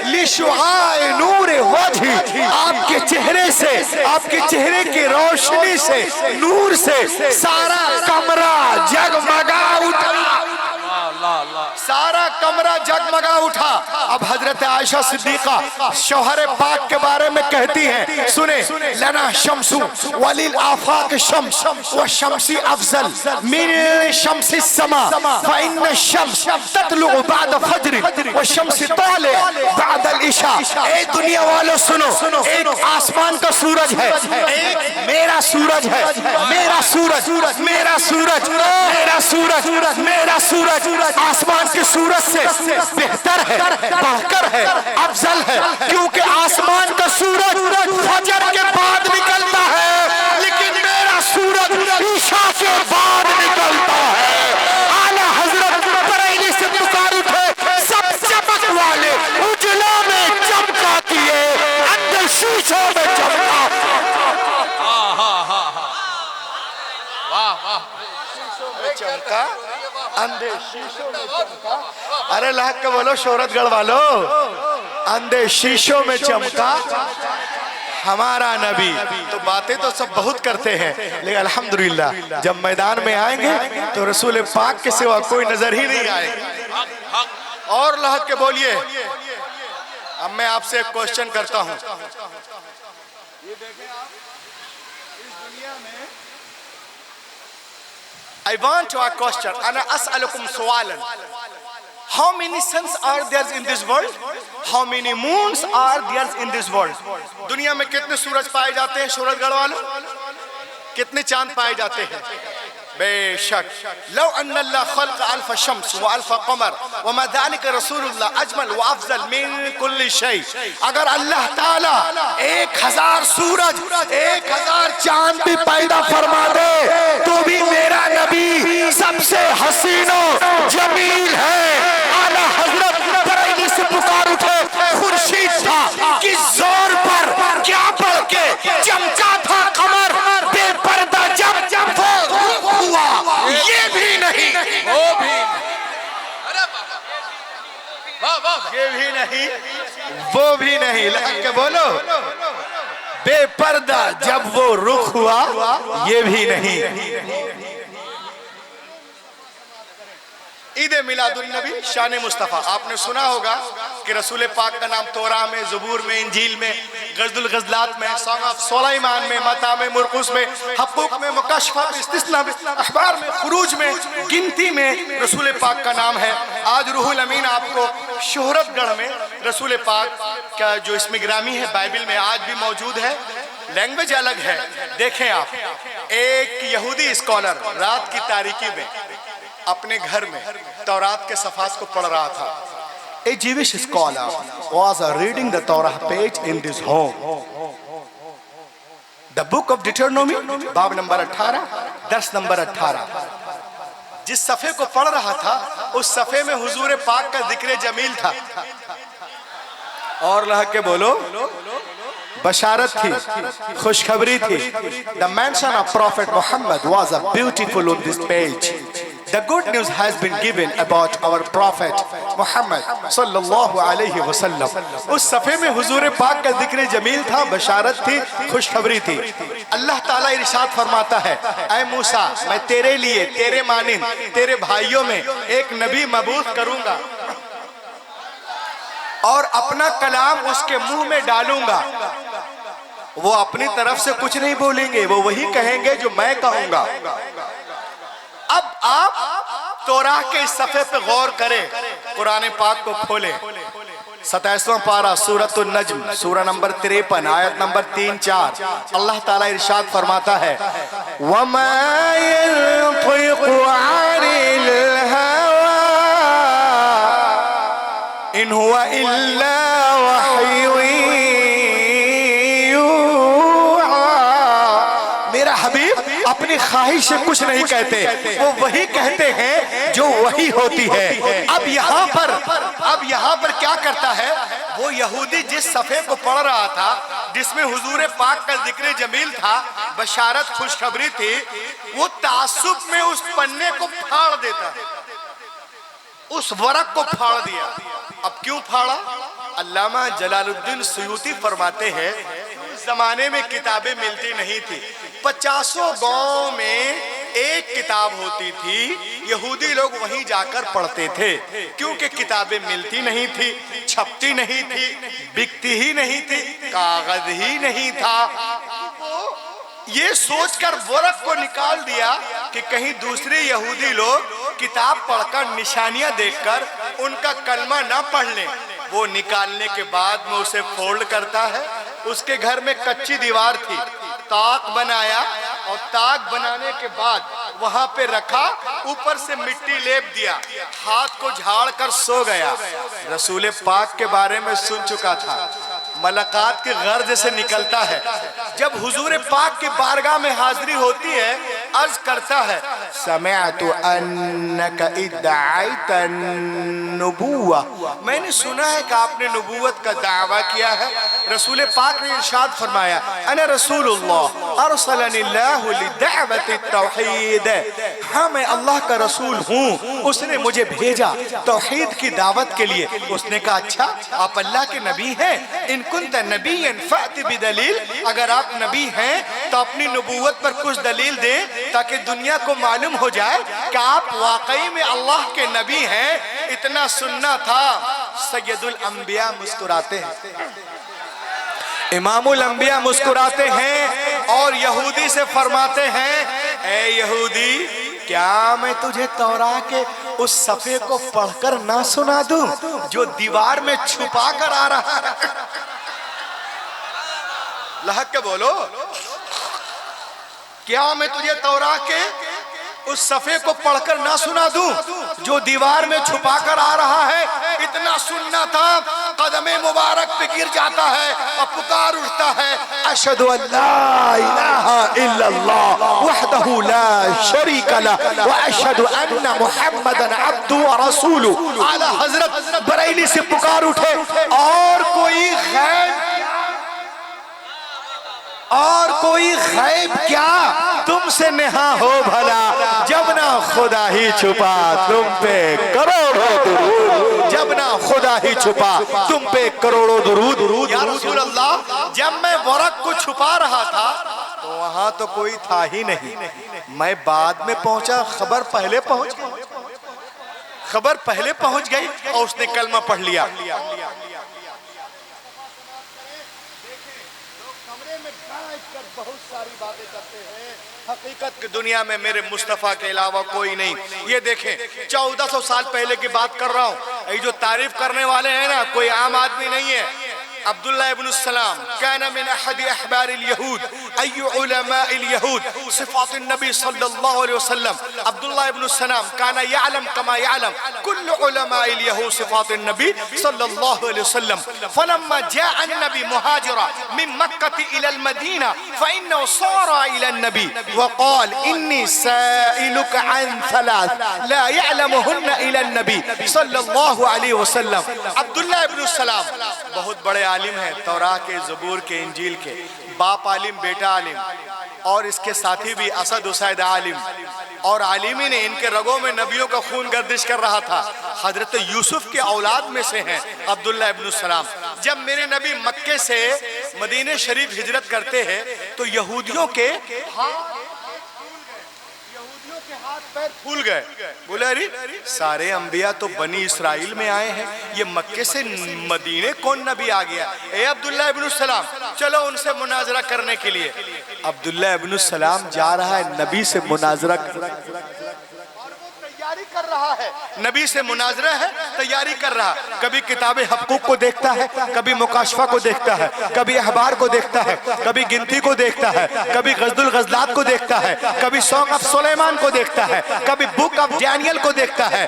लिशुआए नूर वजह, आपके चेहरे से, आपके चेहरे की रोशनी से, नूर से सारा कमरा जगमगा उठा, सारा कमरा जगमगा उठा। अब हजरत आयशा सिद्दीका शौहर पाक के बारे में कहती हैं, सुने, लना शम्सु वलिल आफाक शम्स व शम्सी अफजल मिन शम्सी समा फ़इन्न शम्स ततलु बाद फज्र व शम्सी ताले बाद अल इशा। ए दुनिया वालों सुनो, एक आसमान का सूरज है, एक मेरा सूरज है, मेरा सूरज, मेरा सूरज, मेरा सूरज, मेरा सूरज आसमान के सूरज से बेहतर है, बढ़कर है, अफजल है, क्योंकि आसमान का सूरज फजर के बाद निकलता है, लेकिन मेरा सूरज ईशा के बाद निकलता है। आला हजरत बरेली से पुकार उठे, सब चमक वाले उजला में चमकाती है, अंदर शीशों में चमका। चमका, अंधे शीशों में चमका। अरे लाख के बोलो शोहरतगढ़ वालों, अंधे शीशों में चमका हमारा नबी। तो बातें तो सब बहुत करते हैं, लेकिन अल्हम्दुलिल्लाह जब मैदान में आएंगे तो रसूल पाक के सिवा कोई नजर ही नहीं आएगा। और लाख के बोलिए। अब मैं आपसे एक क्वेश्चन करता हूं, ये देखें आप, इस दुनिया में I want to ask question. Ana as'alukum su'alan. How many suns are there in this world? How many moons are there in this world? दुनिया में कितने सूरज पाए जाते हैं शोहरतगढ़ वालों? कितने चांद पाए जाते हैं? बेशक लौ अन्नल्लाह खल्क़ अल्फ शम्स व अल्फ क़मर व मा ज़ालिका रसूलुल्लाह अजमल व अफज़ल मिन कुल्लि शै। अगर अल्लाह ताला 1000 सूरज, 1000 चांद भी पैदा फरमा दे तो भी मेरा नबी सबसे हसीनो जमील है। आला हजरत बरेली से पुकार उठे, खुर्शीद था किस जोर पर क्या पढ़ के चमका था कमर बेपर्दा जब हुआ, ये भी नहीं, वो भी, ये भी नहीं, वो भी नहीं। लग के बोलो, बेपर्दा जब वो रुख हुआ, ये भी नहीं। ईद मिलादुन नबी शान मुस्तफ़ा, आपने सुना होगा कि रसूल पाक का नाम तोरा में, ज़बूर में, इंजील में, गज़लुल गज़लात में, सॉन्ग ऑफ सुलेमान में, मता में, मुरकुस में, हक़ूक़ में, मुकश्शफ़ा में, इस्तिस्ना में, अख़बार में, खुरूज में, गिनती में रसूल पाक का नाम है। आज रूहुल अमीन आपको शोहरतगढ़ में रसूल पाक का जो इसमें ग्रामी है बाइबिल में आज भी मौजूद है। लैंग्वेज अलग है। देखें आप, एक यहूदी स्कॉलर रात की तारीकी में अपने घर में तौरात के सफ़ात को पढ़ रहा था। A Jewish scholar was reading the Torah page in this home. The book of Deuteronomy, बाब नंबर 18, दर्स नंबर 18। जिस सफ़े को पढ़ रहा था उस सफ़े में हुजूर पाक का जिक्र जमील था। और लह के बोलो, बशारत थी, खुशखबरी थी। The mention of Prophet Muhammad was a beautiful on this page. The good news has been given about our Prophet Muhammad sallallahu alaihi wasallam. उस सफ़े में हुजूर पाक का जिक्र जमील था, बशारत थी, खुशखबरी थी। अल्लाह ताला इरशाद फरमाता है, ऐ मूसा, मैं तेरे लिए, तेरे मानिंद, तेरे भाइयों में एक नबी मबूस करूंगा और अपना कलाम उसके मुंह में डालूंगा। वो अपनी तरफ से कुछ नहीं बोलेंगे, वो वही कहेंगे जो मैं कहूंगा। अब आप तोराह के इस सफ़े पे गौर करें, कुरान पाक को खोलें। 27वां पारा सूरतुन नज्म, सूरा नंबर 53, आयत नंबर 3-4। अल्लाह ताला इरशाद फरमाता है, वमा यंतिक़ु अनिल हवा इन हुवा इल्ला वह्युन यूहा। मेरा हबीब अपनी ख्वाहिश तन्हाई से कुछ नहीं कहते, वो वही कहते हैं जो वही होती है। अब यहाँ पर क्या करता है, वो यहूदी जिस सफ़े को पढ़ रहा था जिसमें हुजूर पाक का जिक्र जमील था, बशारत खुशखबरी थी, वो तासुब में उस पन्ने को फाड़ देता है, उस वरक को फाड़ दिया। अब क्यों फाड़ा? अल्लामा जलालुद्दीन सुयूती फरमाते हैं उस जमाने में किताबें मिलती नहीं थी, 50 गांव में एक किताब होती थी, यहूदी लोग वहीं जाकर पढ़ते थे, क्योंकि किताबें मिलती नहीं थी, छपती नहीं थी, बिकती ही नहीं थी, कागज ही नहीं था। ये सोचकर वरक को निकाल दिया कि कहीं दूसरे यहूदी लोग किताब पढ़कर निशानियां देखकर उनका कलमा ना पढ़ लें। वो निकालने के बाद में उसे फोल्ड करता है। उसके घर में कच्ची दीवार थी, ताक बनाया और ताक बनाने के बाद वहां पे रखा, ऊपर से मिट्टी लेप दिया, हाथ को झाड़ कर सो गया। रसूल पाक के बारे में सुन चुका था, मलाकात के गर्ज से निकलता है। जब हुजूर पाक की बारगाह में हाजिरी होती है, अर्ज करता है, समिअतु अन्नका इद्दअयता नुबुव्वा, मैंने सुना है कि आपने नबूवत का दावा किया है। रसूल पाक ने इरशाद फरमाया, अना रसूलुल्लाह अरसलनिल्लाहु लिदअवति तौहीद, हाँ मैं अल्लाह का रसूल हूँ, उसने मुझे भेजा तौहीद की दावत के लिए। उसने कहा, अच्छा आप अल्लाह के नबी हैं, इन कुंत नबिय्यन फअति बिदलील, अगर आप नबी हैं तो अपनी नबूवत पर कुछ दलील दें ताकि दुनिया को मालूम हो जाए कि आप वाकई में अल्लाह के नबी हैं। इतना सुनना था। सैयदुल अंबिया मुस्कुराते हैं, इमामुल अंबिया मुस्कुराते हैं और यहूदी से फरमाते हैं, ए यहूदी, क्या मैं तुझे तौरा के उस सफ़े को पढ़कर ना सुना दूं जो दीवार में छुपा कर आ रहा है? लहक के बोलो, क्या मैं तुझे तौरा के उस सफ़े को पढ़कर ना सुना दूं जो दीवार में छुपा कर आ रहा है? इतना सुनना था, कदमे मुबारक पे गिर जाता है और पुकार उठता है, अशहदु अल्ला इलाहा इल्लल्लाह वहदहु ला शरीका लह व अशहदु अन्ना मुहम्मदन अब्दुहु व रसूलुहु। आला हजरत बरेली से पुकार उठे, और कोई गैब क्या तुमसे नेहा हो भला, जब ना खुदा ही छुपा तुम पे करोड़ों दुरूद, जब ना खुदा ही छुपा तुम पे करोड़ों दुरूद। या रसूल अल्लाह, जब मैं वरक को छुपा रहा था तो वहां तो कोई था ही नहीं, मैं बाद में पहुंचा, खबर पहले पहुंच गई और उसने कलमा पढ़ लिया। बहुत सारी बातें करते हैं, हकीकत की दुनिया में मेरे मुस्तफ़ा के अलावा कोई नहीं। ये देखें, 1400 साल पहले की बात कर रहा हूँ। ये जो तारीफ करने वाले हैं ना, कोई आम आदमी नहीं है। अब्दुल्लाह इब्न सलाम काना मिन अहदी अहबार यहूद अय्यु उलमा यहूद सिफात नबी सल्लल्लाहु अलैहि वसल्लम। अब्दुल्लाह इब्न सलाम काना यअलम कमा यअलम कुल्लु उलमा यहूद सिफात नबी सल्लल्लाहु अलैहि वसल्लम। फलम्मा जाअ नबी मुहाजिरा मिन मक्का इला मदीना फइन्नहु सारा इला नबी वक़ाल इन्नी साइलुका अन थलाथ ला यअलमुहुन्ना इला नबी सल्लल्लाहु अलैहि वसल्लम। अब्दुल्लाह इब्न सलाम बहुत बड़े आलिम है, तौराह के, ज़बूर के, इंजील के, बाप आलिम बेटा आलिम, और इसके साथी भी असद उसैद आलिम, और आलिमी ने इनके रगों में नबियों का खून गर्दिश कर रहा था। हजरत यूसुफ के औलाद में से हैं अब्दुल्लाह इब्न सलाम। जब मेरे नबी मक्के से मदीने शरीफ हिजरत करते हैं तो यहूदियों के हाथ पैर फूल गए। बोले, अरे सारे अंबिया तो बनी इस्राइल में आए हैं, ये मक्के से मदीने कौन नबी आ गया? ए अब्दुल्लाह इब्न सलाम, चलो उनसे मुनाजरा करने के लिए। अब्दुल्लाह इब्न सलाम जा रहा है नबी से मुनाजरा और वो तैयारी कर रहा है, नबी से मुनाजरा है, तैयारी कर रहा। कभी किताबे हक़ूक़ को देखता है, कभी मुकाशफा को देखता है, कभी अखबार को देखता है, कभी गिनती को देखता है, कभी गज़दुल गज़लात को देखता है, कभी सॉन्ग ऑफ सुलेमान को देखता है, कभी बुक ऑफ डैनियल को देखता है,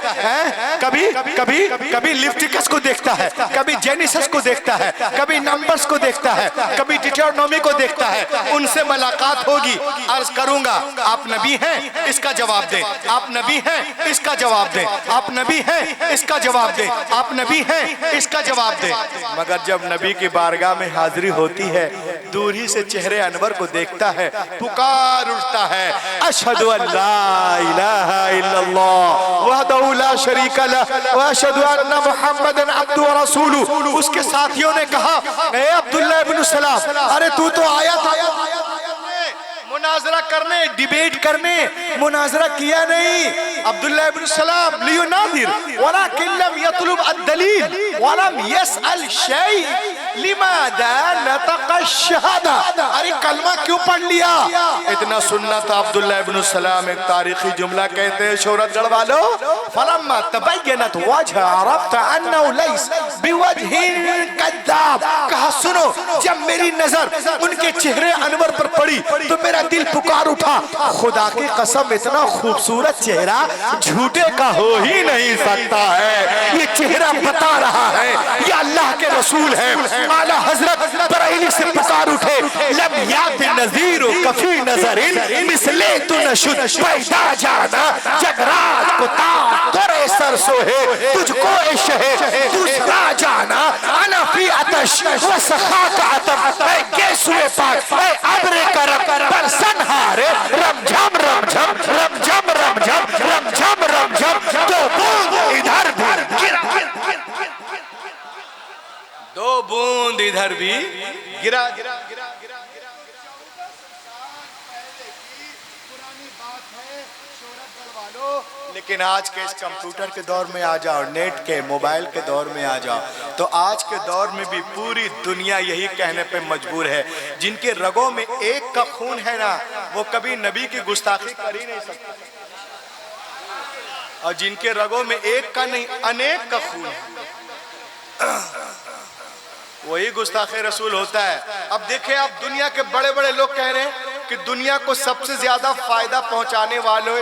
कभी कभी कभी लिविटिकस को देखता है, कभी जेनेसिस को देखता है, कभी नंबर्स को देखता है, कभी डिटरोनोमी को देखता है। उनसे मुलाकात होगी, अर्ज करूंगा आप नबी हैं, इसका जवाब दें। आप नबी हैं, इसका जवाब दें। आप नबी हैं, इसका जवाब दें। आप नबी हैं, इसका जवाब दें। मगर जब नबी की बारगाह में हाजिरी होती है, दूर ही से चेहरे अनवर को देखता है, पुकार उठता है, अशहदु अल्ला इलाहा इल्लल्लाह वहदहु ला शरीका लह व अशहदु अन्ना मुहम्मदन अब्दुहु व रसूलुहु। उसके साथियों ने कहा, ए अब्दुल्लाह इब्न सलाम, अरे तू तो आया था मुनाजरा करने, डिबेट करने, मुनाजरा किया नहीं। अब्दुल्लाह इब्न सलाम लियुनादिर वलाकिन लम यतलुब अद-दलील वलम यसअल शै लिमादा नतक़ अश-शहादा। अरे कलमा क्यों पढ़ लिया? इतना सुनना था। अब्दुल्लाह इब्न सलाम एक तारीखी जुमला कहते हैं, शोहरतगढ़ वालों, फलम्मा तबय्यनत वजह अरफ्त अन्नहु लैस बिवजहिन कद्दाब। कहा सुनो, जब मेरी नजर उनके चेहरे अनवर पर पड़ी तो मेरा दिल पुकार उठा, खुदा की कसम इतना खूबसूरत चेहरा झूठे का हो ही नहीं सकता है। ये चेहरा बता रहा है ये अल्लाह के रसूल है। आला हजरत बरेली से पुकार उठे, लब याद नज़ीर कफी नजरिन मिसले तू नशुद पैदा जाना जगराज को तारे सर सोहे तुझको ए शहे दूसरा जाना अना फी अतश व सखा का अतफ ऐ गेसुए पाक ऐ अब्रे करम पर सनहारे रमझम रमझम रमझम रमझम रमझम रमझम दो बूंद इधर भी गिरा, दो बूंद इधर भी गिरा। लेकिन आज के इस कंप्यूटर के दौर में आ जाओ, नेट के मोबाइल के दौर में आ जाओ, तो आज के दौर में भी पूरी दुनिया यही कहने पे मजबूर है, जिनके रगों में एक का खून है ना, वो कभी नबी की गुस्ताखी कर ही नहीं सकता। और जिनके रगों में एक का नहीं अनेक का खून है, वही गुस्ताखे रसूल होता है। अब देखें, आप दुनिया के बड़े बड़े लोग कह रहे हैं कि दुनिया को सबसे ज्यादा फायदा पहुंचाने वालों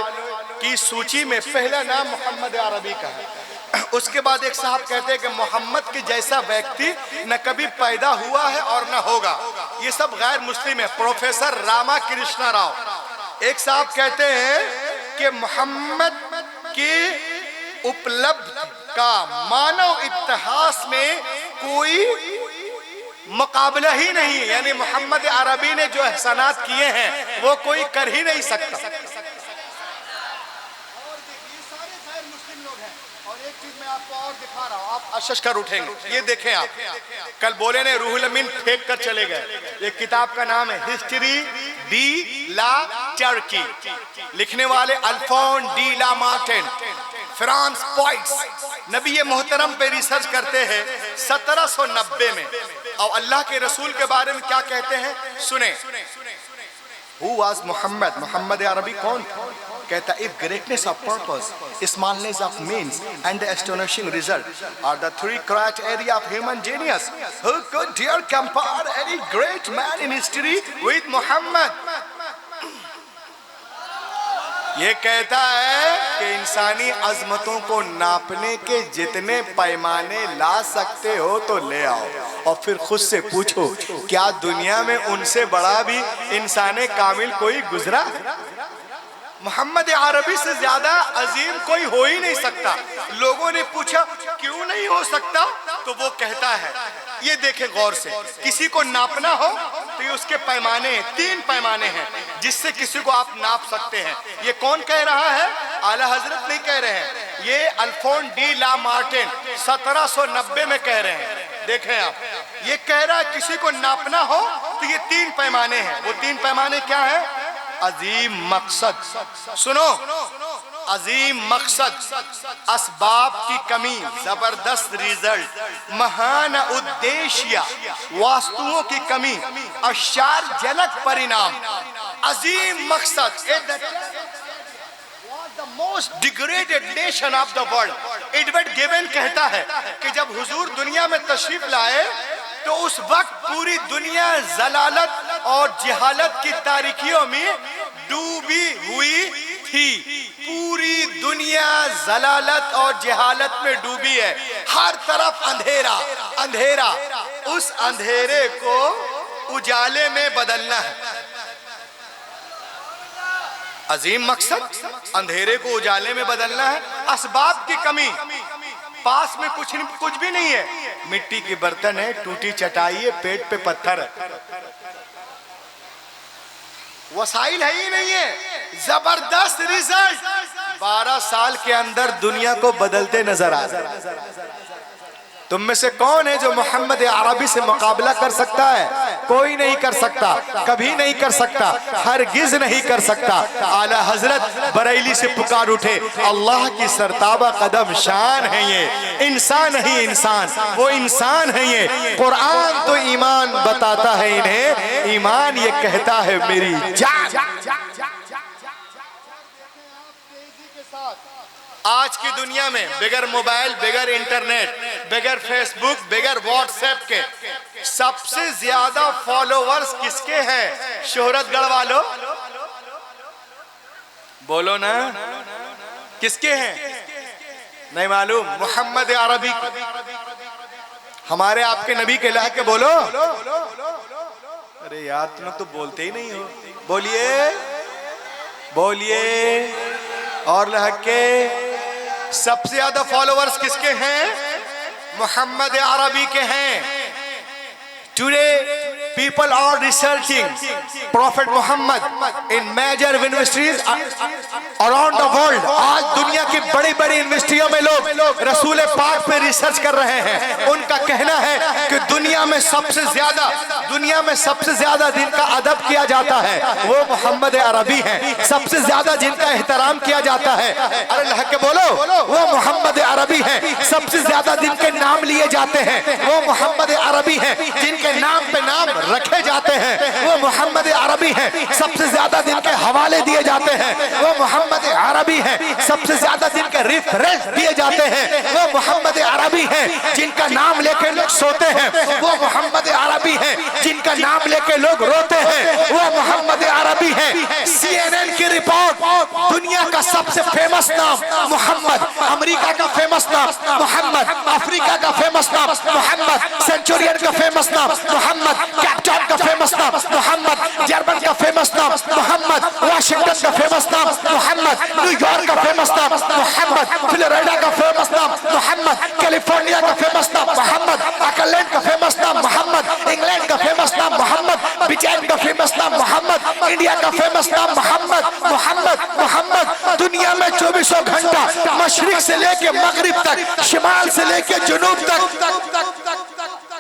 की सूची में पहला नाम मोहम्मद अरबी का है। उसके बाद एक साहब कहते हैं कि मोहम्मद के जैसा व्यक्ति न कभी पैदा हुआ है और न होगा। ये सब गैर मुस्लिम है। प्रोफेसर रामा कृष्णा राव एक साहब कहते हैं कि मोहम्मद की उपलब्धि का मानव इतिहास में कोई मुकाबला ही नहीं है। यानी मोहम्मद अरबी ने जो एहसानात किए हैं वो कोई कर ही नहीं सकता। आपको और दिखा रहा हूं, आप अशश कर उठेंगे। ये देखें, आप कल बोले ने रूहुल अमीन फेंक कर चले गए। ये किताब का नाम है हिस्ट्री डी ला टर्की, लिखने वाले अल्फोन डी ला मार्टिन, फ्रांस पॉइंट्स। नबी मोहतरम पे रिसर्च करते हैं 1790 में, और अल्लाह के रसूल के बारे में क्या कहते हैं सुने। Who was Muhammad? मोहम्मद अरबी कौन था? कहता, if greatness of purpose, smallness of means, and the astonishing result are the three criteria of human genius. Who could dare compare any great man in history with Muhammad? ये कहता है कि इंसानी अजमतों को नापने के जितने पैमाने ला सकते हो तो ले आओ, और फिर खुद से पूछो क्या दुनिया में उनसे बड़ा भी इंसाने कामिल कोई गुजरा? मोहम्मद अरबी से ज्यादा अजीम कोई हो ही नहीं सकता। लोगों ने पूछा क्यों नहीं हो सकता, तो वो कहता है, ये देखें गौर से, किसी को नापना हो तो ये उसके पैमाने हैं, 3 पैमाने हैं जिससे किसी को आप नाप सकते हैं। ये कौन कह रहा है? आला हजरत नहीं कह रहे हैं, ये अल्फोन डी ला मार्टिन 1790 में कह रहे हैं। देखें आप, ये कह रहा है किसी को नापना हो तो ये 3 पैमाने हैं। वो 3 पैमाने क्या है? अजीम मकसद, सुनो, अजीम मकसद, असबाब की कमी, जबरदस्त रिजल्ट, महान उद्देश्य, वास्तुओं की कमी, आश्चर्यजनक परिणाम। अजीम मकसद, most degraded nation of the world. Edward gibbon कहता है कि जब हुजूर दुनिया में तशरीफ लाए तो उस वक्त पूरी दुनिया जलालत और जहालत की तारीकियों में डूबी हुई थी। पूरी दुनिया जलालत और जहालत में डूबी है, हर तरफ अंधेरा अंधेरा। उस अंधेरे को उजाले में बदलना है, अजीम मकसद अंधेरे को उजाले में बदलना है। असबाब की कमी, पास में कुछ भी नहीं है, मिट्टी के बर्तन है, टूटी चटाई है, पेट पे पत्थर है, वसाइल है ही नहीं है। जबरदस्त रिजल्ट 12 साल के अंदर दुनिया को बदलते नजर आ रहे। तुम में से कौन है जो मोहम्मद अरबी से मुकाबला कर सकता है? कोई नहीं कर सकता, कभी नहीं कर सकता, हरगिज नहीं कर सकता। आला हजरत बरेली से पुकार उठे, अल्लाह की सरताबा कदम शान है ये, इंसान नहीं इंसान, वो इंसान है ये। कुरान तो ईमान बताता है इन्हें, ईमान ये कहता है मेरी जान। आज की दुनिया में बगैर मोबाइल, बगैर इंटरनेट, बगैर फेसबुक, बगैर व्हाट्सएप के सबसे ज्यादा फॉलोवर्स किसके हैं? शोहरतगढ़ वालों बोलो ना, किसके हैं? नहीं मालूम? मोहम्मद अरबी के, हमारे आपके नबी के ला के बोलो। अरे यार तुम तो बोलते ही नहीं हो, बोलिए बोलिए और लहके। सबसे ज्यादा फॉलोअर्स किसके हैं? मोहम्मद अरबी के हैं। Today people are researching Prophet Muhammad in major universities around the world। आज दुनिया की बड़ी बड़ी यूनिवर्सिटियों में लोग रसूल पाक पे रिसर्च कर रहे हैं। उनका कहना है कि दुनिया में सबसे ज्यादा जिनका अदब किया जाता है वो मोहम्मद अरबी हैं। सबसे ज्यादा जिनका एहतराम किया जाता है, अरे अल्लाह के बोलो, वो मोहम्मद अरबी हैं। सबसे ज्यादा जिनके नाम लिए जाते हैं वो मोहम्मद अरबी हैं। जिनके नाम पे नाम रखे जाते हैं वो मोहम्मद अरबी हैं। सबसे ज्यादा जिनके हवाले दिए जाते हैं वो मोहम्मद अरबी हैं। सबसे ज्यादा जिनके रेफरेंस दिए जाते हैं वो मोहम्मद अरबी हैं। जिनका नाम लेके लोग सोते हैं वो मोहम्मद अरबी हैं। जिनका नाम लेके लोग रोते हैं वो मोहम्मद अरबी हैं। CNN की रिपोर्ट, दुनिया का सबसे फेमस नाम मोहम्मद, अमेरिका का फेमस नाम मोहम्मद, अफ्रीका का फेमस नाम मोहम्मद, सेंचुरियन का फेमस नाम मोहम्मद, कैप्टन का फेमस नाम मोहम्मद, जर्मन का फेमस नाम मोहम्मद, वाशिंगटन का फेमस नाम मोहम्मद, न्यूयॉर्क का फेमस नाम मोहम्मद, फ्लोरिडा का फेमस नाम मोहम्मद, कैलिफोर्निया का फेमस नाम मोहम्मद, ऑकलैंड का फेमस नाम मोहम्मद, इंग्लैंड का फेमस नाम मोहम्मद, ब्रिटेन का फेमस नाम मोहम्मद, इंडिया का फेमस नाम मोहम्मद। मोहम्मद मोहम्मद दुनिया में 24 घंटा मशरिक से लेके मगरिब तक, शिमाल से लेके जुनूब तक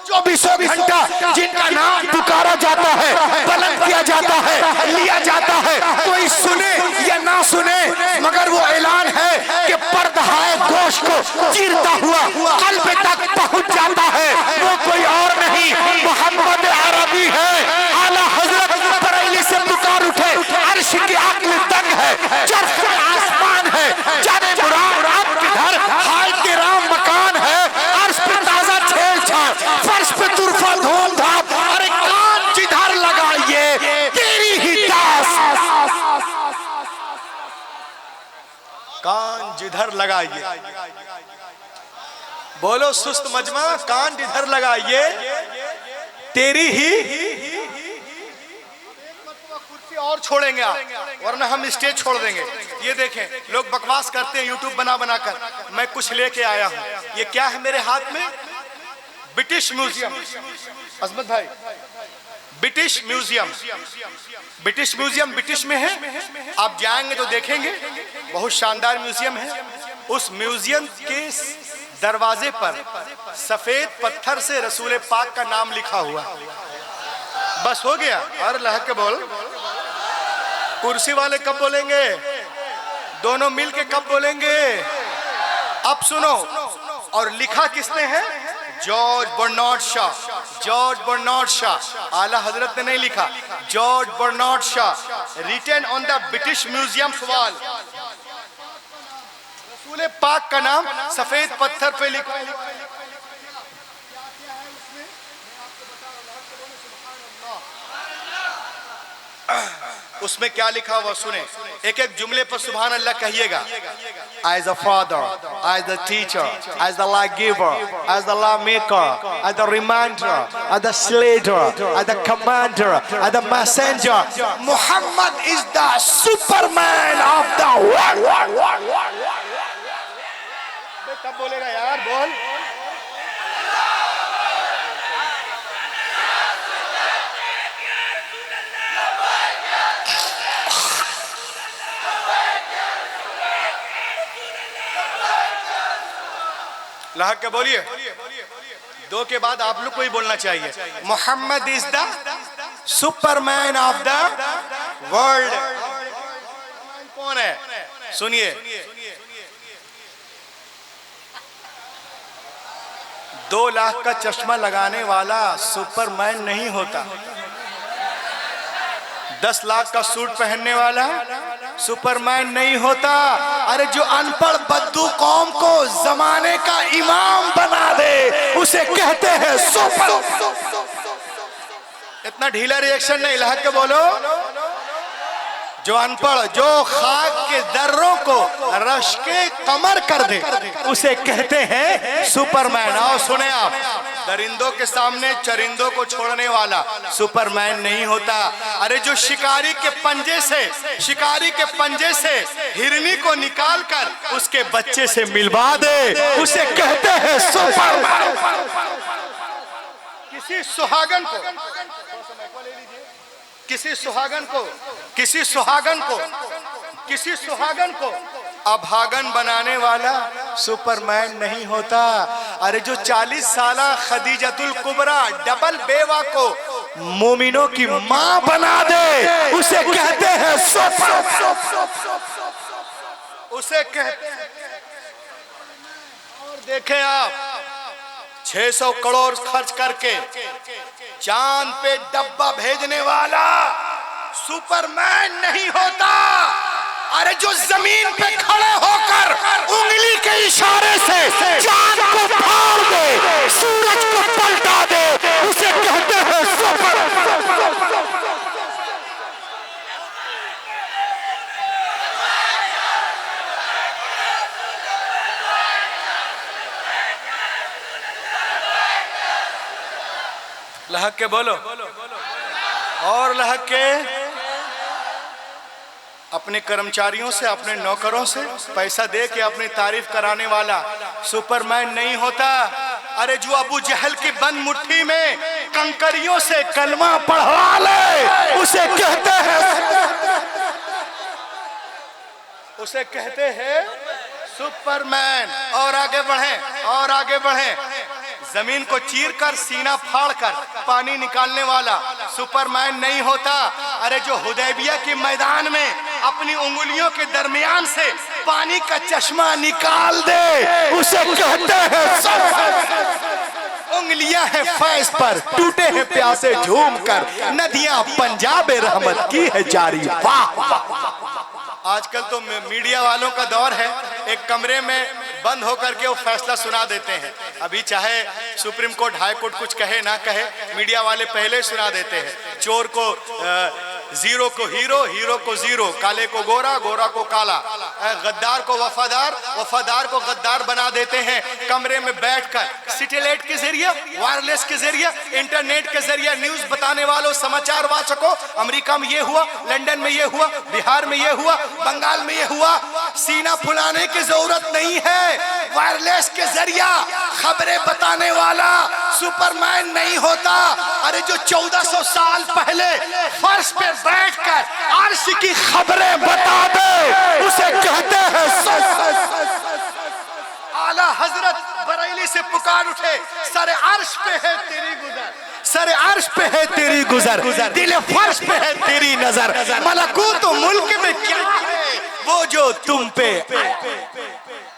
24 घंटा जिनका नाम पुकारा जाता है, बुलंद किया जाता है, लिया जाता है। कोई सुने या ना सुने मगर वो ऐलान है कि पर्दाए गोश को चीरता हुआ कल्ब तक पहुंच जाता है। वो कोई और नहीं, मोहम्मद अरबी है। आला हजरत बरेली से पुकार उठे, अर्श की आखिरी तंग है, चर्च का आसमान है, जाने मुराद आप किधर, हाय के राम मकान है, अर्श पे ताजा छेड़छाड़, फर्श पे तुरफा धूमधाम। अरे कान जिधर लगाइए तेरी ही दास, कान जिधर लगाइए, बोलो सुस्त मजमा, कान जिधर लगाइए तेरी ही। कुर्सी और छोड़ेंगे आप, वरना हम स्टेज छोड़ देंगे। ये देखें लोग बकवास करते हैं यूट्यूब बना बना कर, मैं कुछ लेके आया हूं। ये क्या है मेरे हाथ में? British Museum. अजमत भाई, British Museum, British Museum British में है। आप जाएंगे तो देखेंगे, बहुत शानदार म्यूजियम है। उस म्यूजियम के दरवाजे पर सफेद पत्थर से रसूल पाक का नाम लिखा हुआ। बस हो गया। और लहक के बोल। कुर्सी वाले कब बोलेंगे? दोनों मिलके कब बोलेंगे? अब सुनो। और लिखा किसने है? George Bernard Shaw. George Bernard Shaw, Ala Hazrat ने नहीं लिखा, George Bernard Shaw, written on the British museum wall. Rasool Pak का नाम सफेद पत्थर पे लिखा है। उसमें क्या लिखा हुआ सुने, एक एक जुमले पर सुभान अल्लाह कहिएगा। As a father, as a teacher, as the life giver, as the law maker, as the reminder, as the slayer, as the commander, as the messenger, Muhammad is the superman of the world। कब बोलेगा यार, बोल। लहक के बोलिए, दो के बाद आप लोग को ही बोलना चाहिए। Mohammad is the superman of the world. कौन है सुनिए, 2 लाख का चश्मा लगाने वाला सुपरमैन नहीं होता। 10 लाख का सूट पहनने वाला सुपरमैन नहीं होता। अरे जो अनपढ़ बद्दू कौम को जमाने का इमाम बना दे उसे कहते हैं सुपर। इतना ढीला रिएक्शन नहीं, लहक के बोलो। जो अनपढ़, जो खाक के दर्रों को रश के कमर कर दे उसे कहते हैं सुपरमैन। आओ सुने आप, दरिंदों के सामने चरिंदों को छोड़ने वाला सुपरमैन नहीं होता। अरे जो शिकारी के पंजे से हिरनी को निकाल कर उसके बच्चे से मिलवा दे उसे कहते हैं सुपरमैन। किसी सुहागन को अभागन बनाने वाला सुपरमैन नहीं होता। अरे जो 40 साला खदीजतुल कुबरा डबल बेवा को मोमिनों की मां बना दे उसे कहते हैं उसे कहते हैं। और देखें आप, 600 करोड़ खर्च करके चांद पे डब्बा भेजने वाला सुपरमैन नहीं होता। अरे जो जमीन पे खड़े होकर उंगली के इशारे से चांद को फाड़ दे, सूरज को पलटा दे उसे कहते हैं सुपर। लहक के बोलो, और लहक के। अपने कर्मचारियों से, अपने नौकरों से पैसा दे के अपनी तारीफ कराने वाला सुपरमैन नहीं होता। अरे जो अबू जहल की बंद मुट्ठी में कंकरियों से कलमा पढ़वा ले उसे कहते हैं सुपरमैन। और आगे बढ़ें, जमीन को चीरकर सीना फाड़कर पानी निकालने वाला सुपरमैन नहीं होता। अरे जो हुदैबिया के मैदान में अपनी उंगलियों के दरमियान से पानी का चश्मा निकाल दे उसे कहते हैं। उंगलियां हैं फैज पर, टूटे हैं प्यासे झूम कर, नदियां पंजाब रहमत की है जारी। वाह! आजकल तो मीडिया वालों का दौर है, एक कमरे में बंद होकर के वो फैसला सुना देते हैं। अभी चाहे सुप्रीम कोर्ट, हाई कोर्ट कुछ कहे ना कहे, मीडिया वाले पहले सुना देते हैं। चोर को जीरो को हीरो, हीरो को जीरो, काले को गोरा, गोरा को काला, गद्दार को वफादार, वफादार को गद्दार बना देते हैं। कमरे में बैठकर सैटेलाइट के जरिए, वायरलेस के जरिए, इंटरनेट के जरिए न्यूज बताने वालों, समाचार वाचकों, अमेरिका में ये हुआ, लंदन में ये हुआ, बिहार में ये हुआ, बंगाल में ये हुआ। सीना फुलाने की जरूरत नहीं है, वायरलेस के जरिया खबरें बताने वाला सुपरमैन नहीं होता। अरे जो 1400 साल पहले फर्श पे बैठकर अर्श की खबरें बता दे उसे कहते हैं। आला हजरत बरेली से पुकार उठे, सरे अर्श पे है तेरी गुजर, सरे अर्श पे है तेरी गुजर, दिल फर्श पे है तेरी नजर, मलकूत मुल्क में क्या है वो जो तुम पे।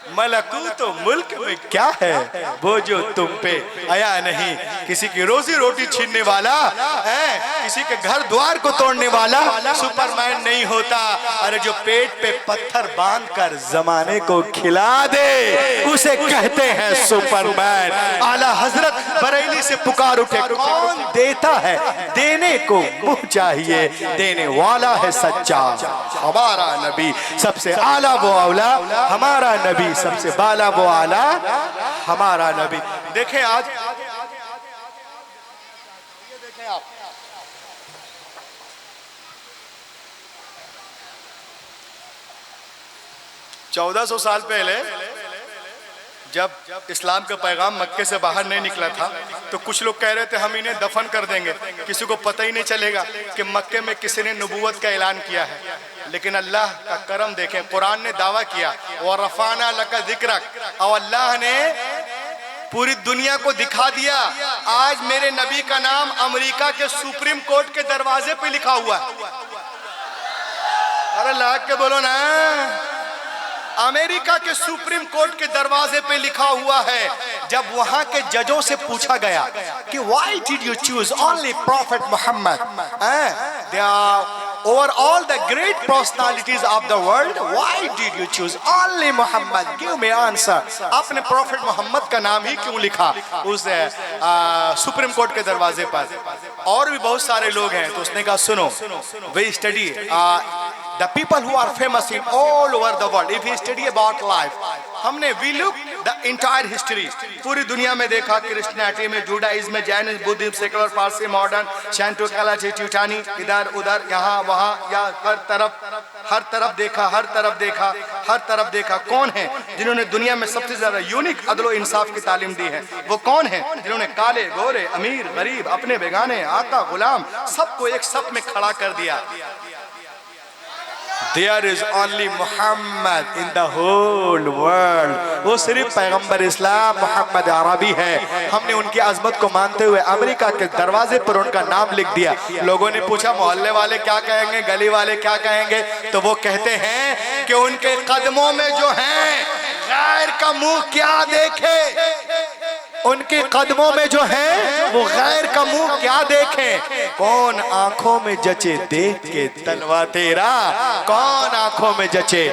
मलकूत मुल्क में क्या है वो जो तुम पे आया नहीं। किसी की रोजी रोटी छीनने वाला है, किसी के घर द्वार को तोड़ने वाला सुपरमैन नहीं होता। अरे जो पेट पे पत्थर बांध कर जमाने को खिला दे उसे कहते हैं सुपरमैन। आला हजरत बरेली से पुकार उठे, कौन देता है देने को मुंह चाहिए, देने वाला है सच्चा हमारा नबी। सबसे आला वो औला हमारा नबी, सबसे बाला वो आला हमारा नबी। देखें आज ये देखें आप 1400 साल पहले जब इस्लाम का पैगाम मक्के से बाहर नहीं निकला था तो कुछ लोग कह रहे थे हम इन्हें दफन कर देंगे, किसी को पता ही नहीं चलेगा कि मक्के में किसी ने नबूवत का ऐलान किया है। लेकिन अल्लाह का करम देखें, कुरान ने दावा किया और रफाना लका जिक्रक, और अल्लाह ने पूरी दुनिया को दिखा दिया। आज मेरे नबी का नाम अमेरिका के सुप्रीम कोर्ट के दरवाजे पे लिखा हुआ है। अरे लाग के बोलो ना, अमेरिका के सुप्रीम कोर्ट के दरवाजे पे लिखा हुआ है। जब वहां के जजों से पूछा गया कि why did you choose only prophet Mohammad, they are over all the great personalities of the world, why did you choose only Muhammad? Give me answer. आपने प्रॉफिट मोहम्मद का नाम ही क्यों लिखा उस सुप्रीम कोर्ट के दरवाजे पर? और भी बहुत सारे लोग हैं। तो उसने कहा सुनो, we study the people who are famous in all over the world. If we study about life, हमने we look the entire history, पूरी दुनिया में देखा, क्रिश्चियनिटी में, जुडाइज्म में, Jainism, Buddhism, secular, Parsi, modern, Shinto, कैलाची, ट्यूटानी, इधर उधर यहाँ वहाँ या हर तरफ देखा, हर तरफ देखा। कौन है जिन्होंने दुनिया में सबसे ज्यादा यूनिक अदलो इंसाफ की तालीम दी है? वो कौन है जिन्होंने काले गोरे अमीर गरीब अपने बेगाने आका गुलाम सबको एक सफ में खड़ा कर दिया? There is only Muhammad in the whole world. वो सिर्फ पैगंबर इस्लाम मोहम्मद अरबी है। हमने उनकी अजमत को मानते हुए अमेरिका के दरवाजे पर उनका नाम लिख दिया। लोगों ने पूछा मोहल्ले वाले क्या कहेंगे, गली वाले क्या कहेंगे? तो वो कहते हैं कि उनके कदमों में जो है गैर का मुंह क्या देखे, उनके कदमों में जो है वो गैर का मुंह क्या देखे। कौन आंखों में जचे देख के तलवा तेरा, कौन आंखों में जचे।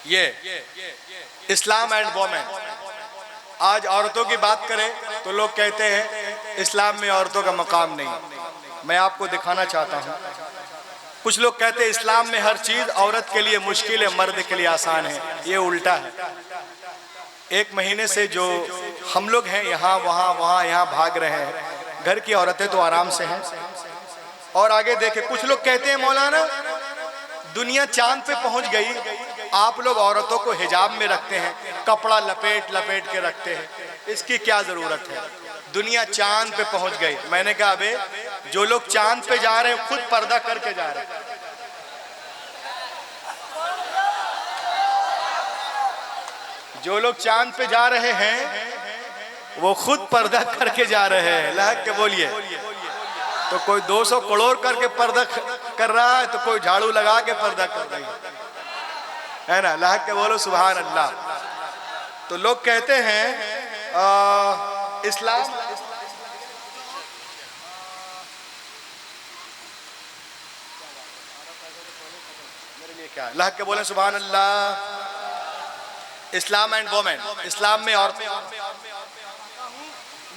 ये इस्लाम एंड वोमेन। आज औरतों की बात करें तो लोग कहते हैं इस्लाम में औरतों का मकाम नहीं। मैं आपको दिखाना चाहता हूं, कुछ लोग कहते हैं इस्लाम में हर चीज औरत के लिए मुश्किल है, मर्द के लिए आसान है। ये उल्टा है। एक महीने से जो हम लोग हैं यहाँ वहाँ यहाँ भाग रहे हैं, घर की औरतें तो आराम से हैं। और आगे देखे, कुछ लोग कहते हैं मौलाना दुनिया चांद पे पहुंच गई, आप लोग औरतों को हिजाब में रखते हैं, कपड़ा लपेट लपेट के रखते हैं, इसकी क्या जरूरत है? दुनिया चांद पे पहुंच गई। मैंने कहा अबे जो लोग चांद पे जा रहे हैं खुद पर्दा करके जा रहे हैं। जो लोग चांद पे जा रहे हैं वो खुद पर्दा करके जा रहे हैं। लहक के बोलिए। तो कोई 200 करोड़ करके पर्दा कर रहा है, तो कोई झाड़ू लगा के पर्दा कर रही है ना। लहक के बोलो सुभान अल्लाह। तो लोग कहते हैं इस्लाम मेरे लिए क्या है? लहक के बोले सुभान अल्लाह। इस्लाम एंड वोमेन, इस्लाम में औरतें,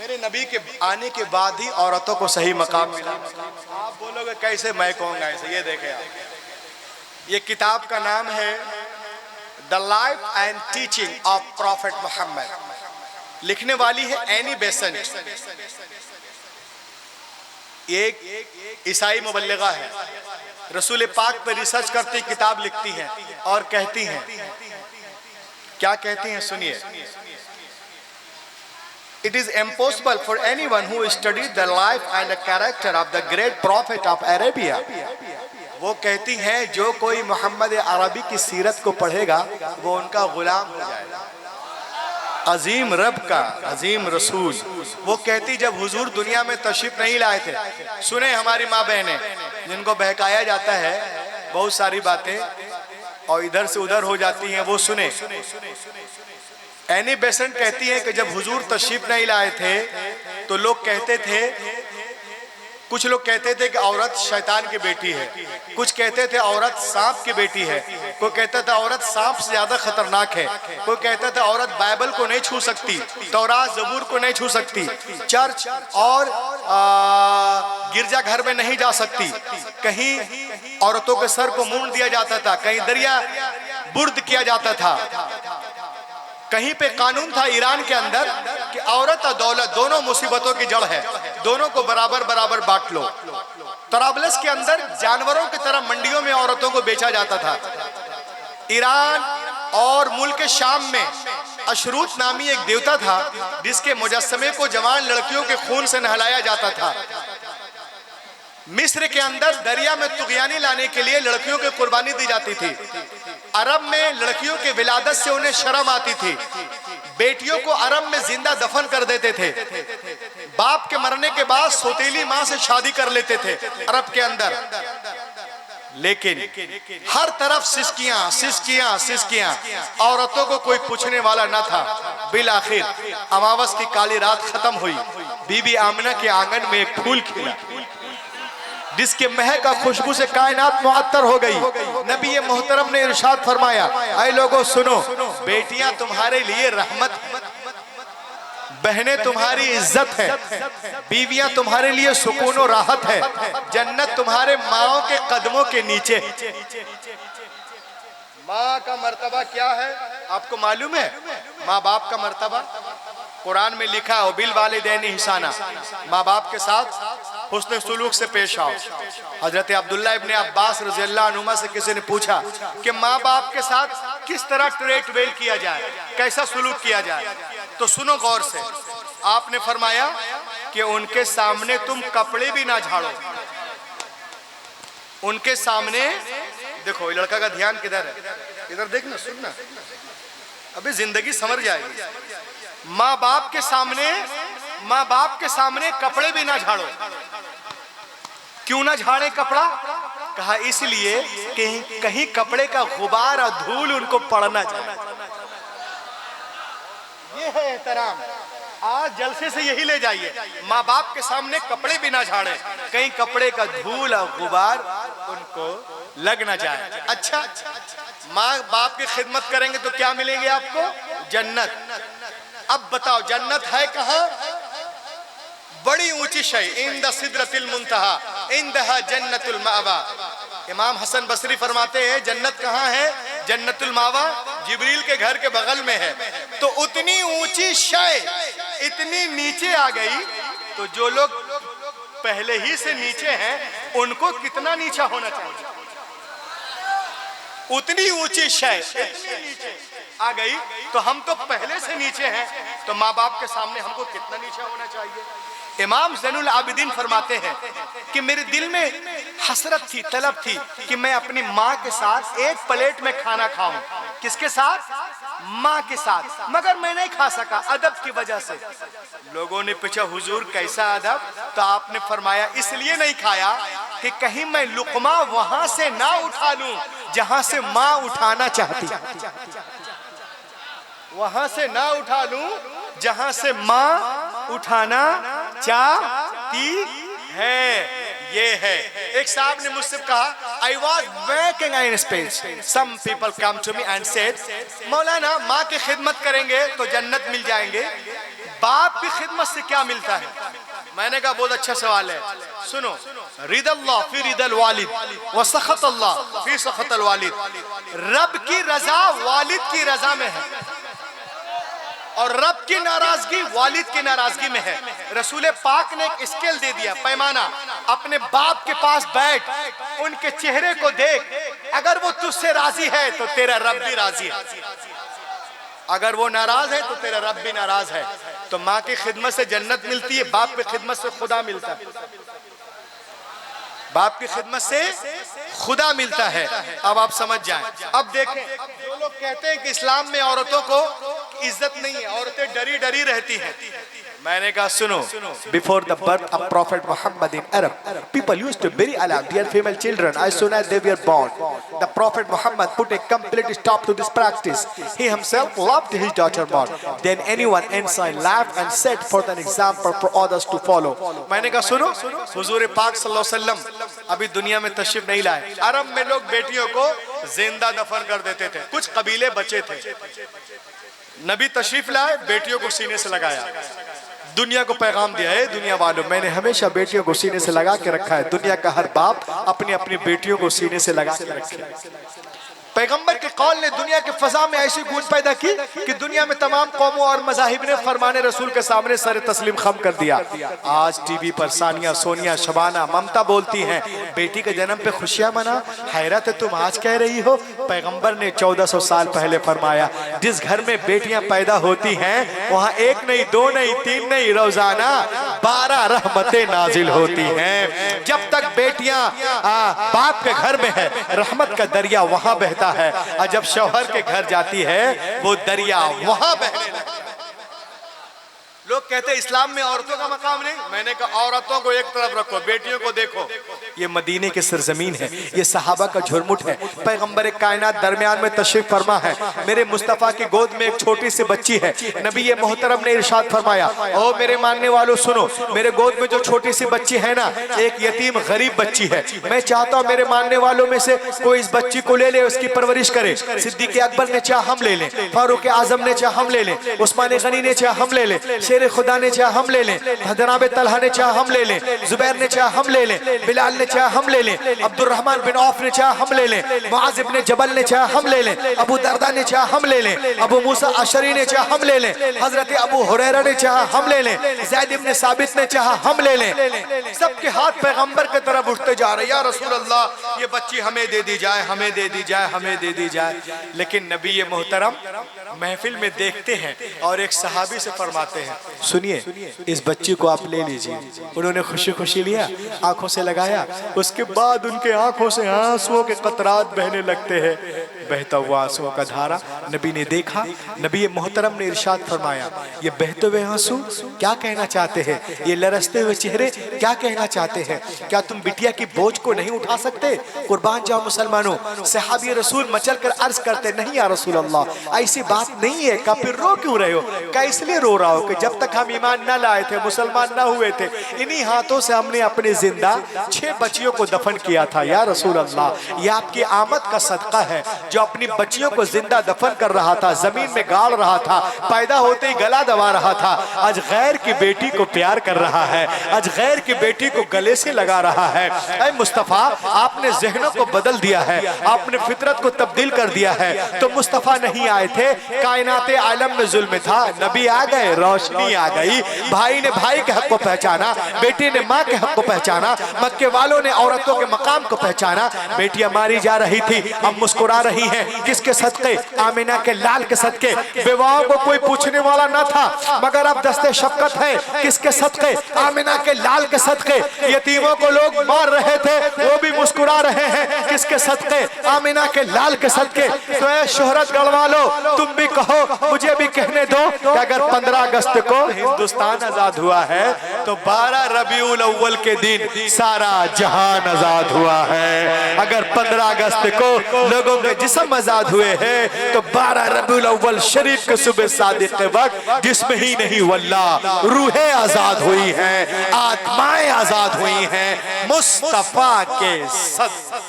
मेरे नबी के आने के बाद ही औरतों को सही मकाम मिला। आप बोलोगे कैसे? मैं कहूँगा ऐसे। ये देखें आप, ये किताब का नाम है the life and teaching of prophet Mohammad. लिखने वाली है एनी बेसेंट, एक ईसाई मुबल्लिगा है। रसूल पाक पे रिसर्च करती किताब लिखती हैं और कहती हैं, क्या कहती हैं सुनिए। It is impossible for anyone who studied the life and the character of the great prophet of Arabia. वो कहती हैं जो कोई मोहम्मद अरबी की सीरत को पढ़ेगा वो उनका गुलाम हो जाएगा। अजीम रब का अजीम रसूल, वो कहती जब हुजूर दुनिया में तशरीफ नहीं लाए थे, सुने हमारी माँ बहनें जिनको बहकाया जाता है बहुत सारी बातें और इधर से उधर हो जाती हैं, वो सुने। एनी बेसेंट कहती है कि जब हुजूर तशरीफ नहीं लाए थे तो लोग कहते थे, कुछ लोग कहते थे कि औरत शैतान की बेटी है, कुछ कहते थे औरत सांप की बेटी है, कोई कहता था औरत सांप से ज्यादा खतरनाक है, कोई कहता था औरत बाइबल को नहीं छू सकती, तौरात जबूर को नहीं छू सकती, चर्च और गिरजा घर में नहीं जा सकती, कहीं औरतों के सर को मूंड दिया जाता था, कहीं दरिया बुर्द किया जाता था, कहीं पे कानून था ईरान के अंदर कि औरत और दौलत दोनों मुसीबतों की जड़ है, दोनों को बराबर बराबर बांट लो। तराबलस के अंदर जानवरों की तरह मंडियों में औरतों को बेचा जाता था। ईरान और मुल्क शाम में अशरूत नामी एक देवता था जिसके मुजस्समे को जवान लड़कियों के खून से नहलाया जाता था। मिस्र के अंदर दरिया में तुगयानी लाने के लिए लड़कियों की कुर्बानी दी जाती थी। अरब में लड़कियों के विलादत से उन्हें शर्म आती थी, बेटियों को अरब में जिंदा दफन कर देते थे, बाप के मरने के बाद सौतेली माँ से शादी कर लेते थे अरब के अंदर। लेकिन हर तरफ सिसकियां सिसकियां सिसकियां, औरतों को कोई पूछने वाला न था। बिल आखिर अमावस की काली रात खत्म हुई, बीबी आमिना के आंगन में एक फूल खिला जिसके महक का खुशबू से कायनात मुअत्तर हो गई। नबी मोहतरम ने इरशाद फरमाया, ऐ लोगों सुनो, बेटियां तुम्हारे लिए रहमत, बहनें तुम्हारी इज्जत है, बीवियां तुम्हारे लिए सुकून और राहत है, जन्नत तुम्हारे माओ के कदमों के नीचे। माँ का मर्तबा क्या है आपको मालूम है? माँ बाप का मर्तबा कुरान में लिखा है, बिल वालिदैन हिसाना, माँ बाप के साथ हुस्न सुलूक से पेश आओ। हजरत अब्दुल्ला इब्ने अब्बास रज़ियल्लाहु अन्हुमा से किसी ने पूछा कि माँ बाप के साथ किस तरह ट्रीट वेल किया जाए, कैसा सुलूक किया जाए, तो सुनो गौर से। आपने फरमाया कि उनके सामने तुम कपड़े भी ना झाड़ो, उनके सामने देखो, लड़का का ध्यान किधर है, इधर देखना सुनना, अभी जिंदगी समझ जाएगी। माँ बाप के सामने कपड़े भी ना झाड़ो। क्यों ना झाड़े कपड़ा? कहा इसलिए कि कहीं कपड़े का गुबार और धूल उनको पड़ना चाहिए। ये है एहतराम। आज जलसे से यही ले जाइए, माँ बाप के सामने कपड़े भी ना झाड़े, कहीं कपड़े का धूल और गुबार उनको लग ना जाए। अच्छा, माँ बाप की खिदमत करेंगे तो क्या मिलेंगे आपको? जन्नत। अब बताओ जन्नत है कहाँ? बड़ी ऊंची शय, इंद सिदरतिल मुंतहा, इंदहा जन्नतुल मावा। इमाम हसन बसरी फरमाते हैं जन्नत कहाँ है? जन्नतुल मावा जिब्रील के घर के बगल में है। तो उतनी ऊंची शय इतनी नीचे आ गई, तो जो लोग पहले ही से नीचे हैं उनको कितना नीचा होना चाहिए? उतनी ऊंची शय इतनी नीचे आ गई, तो हम तो पहले से नीचे हैं, तो माँ बाप के सामने हमको कितना नीचा होना चाहिए? इमाम ज़ैनुल आबिदीन फरमाते हैं कि मेरे दिल में हसरत थी, तलब थी कि मैं अपनी माँ के साथ एक प्लेट में खाना खाऊं। किसके साथ? माँ के साथ। मगर मैं नहीं खा सका अदब की वजह से। लोगों ने पूछा हुजूर कैसा अदब? तो आपने फरमाया इसलिए नहीं खाया कि कहीं मैं लुकमा वहां से ना उठा लूं जहां से माँ उठाना चाहती, वहां से ना उठा लूं जहां से माँ उठाना चाहती है। ये है। एक साहब ने मुझसे कहा, I was working in space. Some people come to me and said, मौलाना माँ की खिदमत करेंगे तो जन्नत मिल जाएंगे, बाप की खिदमत से क्या मिलता है? मैंने कहा बहुत अच्छा सवाल है, सुनो। रिदल्लाह फी रिदल वालिद व सखतल्लाह फी सखतल वालिद। रब की रजा वालिद की रजा में है और रब की नाराजगी वालिद की नाराजगी में है। रसूल पाक ने एक स्केल दे दिया, पैमाना। अपने बाप के पास बैठ, उनके चेहरे को देख, अगर वो तुझसे राजी है तो तेरा रब भी राजी है, अगर वो नाराज है तो तेरा रब भी नाराज है। तो माँ की खिदमत से जन्नत मिलती है, बाप की खिदमत से खुदा मिलता है। बाप की खिदमत से खुदा मिलता है। अब आप समझ जाएं। अब देखें, जो लोग कहते हैं कि इस्लाम में औरतों को इज्जत नहीं है, औरतें डरी डरी रहती हैं, मैंने कहा सुनो, Before the birth of Prophet Muhammad in Arab, people used to bury alive their female children as soon as they were born. The Prophet Muhammad put a complete stop to this practice. He himself loved his daughter more than anyone inside, laughed and set forth an example for others to follow. मैंने कहा सुनो, हुजूर पाक सल्लल्लाहु अलैहि वसल्लम अभी दुनिया में तशरीफ नहीं लाए। अरब में लोग बेटियों को जिंदा दफन कर देते थे, कुछ कबीले बचे थे। नबी तशरीफ लाए, बेटियों को सीने से लगाया, दुनिया को पैगाम दिया है, दुनिया वालों मैंने हमेशा बेटियों को सीने से लगा के रखा है। दुनिया का हर बाप अपनी अपनी बेटियों को सीने से लगा के रखे। पैगंबर के कौल ने दुनिया के फजा में ऐसी गूंज पैदा की कि दुनिया में तमाम कौमों और मज़ाहिब ने फरमाने रसूल के सामने सर तस्लीम खम कर दिया। आज टीवी पर सानिया, सोनिया, शबाना, ममता बोलती हैं बेटी के जन्म पे खुशियां मना। हैरत है, तुम आज कह रही हो। पैगंबर ने 1400 साल पहले फरमाया, जिस घर में बेटियां पैदा होती हैं वहां एक नहीं, दो नहीं, तीन नहीं, रोजाना 12 रहमतें नाजिल होती हैं। जब तक बेटियां बाप के घर में है, रहमत का दरिया वहां बहता है, और जब शौहर के घर जाती है वो दरिया वहां बहने लगता है। लोग कहते हैं इस्लाम में औरतों का मकाम नहीं। मैंने कहा औरतों को एक तरफ रखो, बेटियों को देखो। ये मदीने की सरजमीन है, ये सहाबा का झुरमुट है। पैगंबर कायनात दरमियान में तशरीफ फरमा है। मेरे मुस्तफ़ा की गोद में एक छोटी सी बच्ची है। नबी मोहतरम ने इरशाद फरमाया, ओ मेरे मानने वालों सुनो, मेरे गोद में जो छोटी सी बच्ची है ना, एक यतीम गरीब बच्ची है। मैं चाहता हूँ मेरे मानने वालों में से कोई इस बच्ची को ले ले, उसकी परवरिश करे। सिद्दीक अकबर ने चाह हम ले लें, फारूक आजम ने चाह हम ले लें, उस्मान गनी ने चाह हम ले लें, शेर खुदा ने चाह हम ले लें, जनाब तलहा ने चाह हम ले लें, जुबैर ने चाह हम ले लें, बिलाल ने चाह हम ले लें, अब्दुर्रहमान बिन औफ ने चाह हम ले लें, मुआज़ इब्न जबल ने चाह हम ले लें, अबू दरदा ने चाह हम ले लें, अबू मूसा अशरी ने चाह हम ले लें, हजरत अबू हुरैरा ने चाह हम ले लें, ज़ैद इब्न साबित ने चाह हम ले लें। सबके हाथ पैगंबर की तरफ उठते जा रहे, या रसूल अल्लाह ये बच्ची हमें दे दी जाए, हमें दे दी जाए, हमें दे दी जाए। लेकिन नबी मोहतरम महफिल में देखते हैं और एक सहाबी से फरमाते हैं, सुनिए, इस बच्ची को आप ले लीजिए। उन्होंने खुशी खुशी लिया, आंखों से लगाया, उसके बाद उनके आंखों से आंसुओं के कतरात बहने लगते हैं। बहता हुआ आंसुओं का धारा नबी ने देखा। नबी मोहतरम ने इरशाद फरमाया, ये बहते हुए आंसू क्या कहना चाहते हैं? ये लरसते हुए चेहरे क्या कहना चाहते हैं? क्या तुम बिटिया की बोझ को नहीं उठा सकते? कुर्बान जाओ मुसलमानों। सहाबी रसूल मचल कर अर्ज करते, नहीं या रसूल अल्लाह, ऐसी बात नहीं है। का फिर रो क्यों रहे हो? क्या इसलिए रो रहा हो कि जब तक हम ईमान न लाए थे, मुसलमान न हुए थे, इन्हीं हाथों से हमने अपने जिंदा 6 बच्चियों को दफन किया था। या रसूल अल्लाह, ये आपकी आमद का सदका है। जो अपनी बच्चियों को जिंदा दफन कर रहा था, जमीन में गाड़ रहा था, पैदा होते ही गला दबा रहा था, आज गैर की बेटी को प्यार कर रहा है, आज गैर की बेटी को गले से लगा रहा है। ऐ मुस्तफा, आपने जहनों को बदल दिया है, आपने फितरत को तब्दील कर दिया है। तो मुस्तफा नहीं आए थे, कायनात आलम में जुल्म था, नबी आ गए, रोशनी आ गई। भाई ने भाई के हक को पहचाना, बेटी ने माँ के हक को पहचाना, मक्के वालों ने औरतों के मकाम को पहचाना। बेटियां मारी जा रही थी, अब मुस्कुरा रही हैं। किसके सदके? आमिना के लाल के सदके। बेवाओं को कोई पूछने वाला न था, मगर अब दस्ते शफकत है। किसके सदके? आमिना के लाल के सदके। यतीमों को लोग मार रहे थे, वो भी मुस्कुरा रहे हैं। किसके सदके? आमिना के लाल के सदके। तो ऐ शोहरत गढ़वालो, तुम भी कहो, मुझे भी कहने दो कि अगर 15 अगस्त को हिंदुस्तान आजाद हुआ है तो 12 रबीउल अव्वल के दिन सारा जहान आजाद हुआ है। अगर 15 अगस्त को लोगों के जिस्म आजाद हुए हैं तो 12 रबीउल अव्वल शरीफ के सुबह सादिक के वक्त जिस्म ही नहीं वल्लाह रूहें आजाद हुई हैं, आत्माएं आजाद हुई हैं मुस्तफा के सद।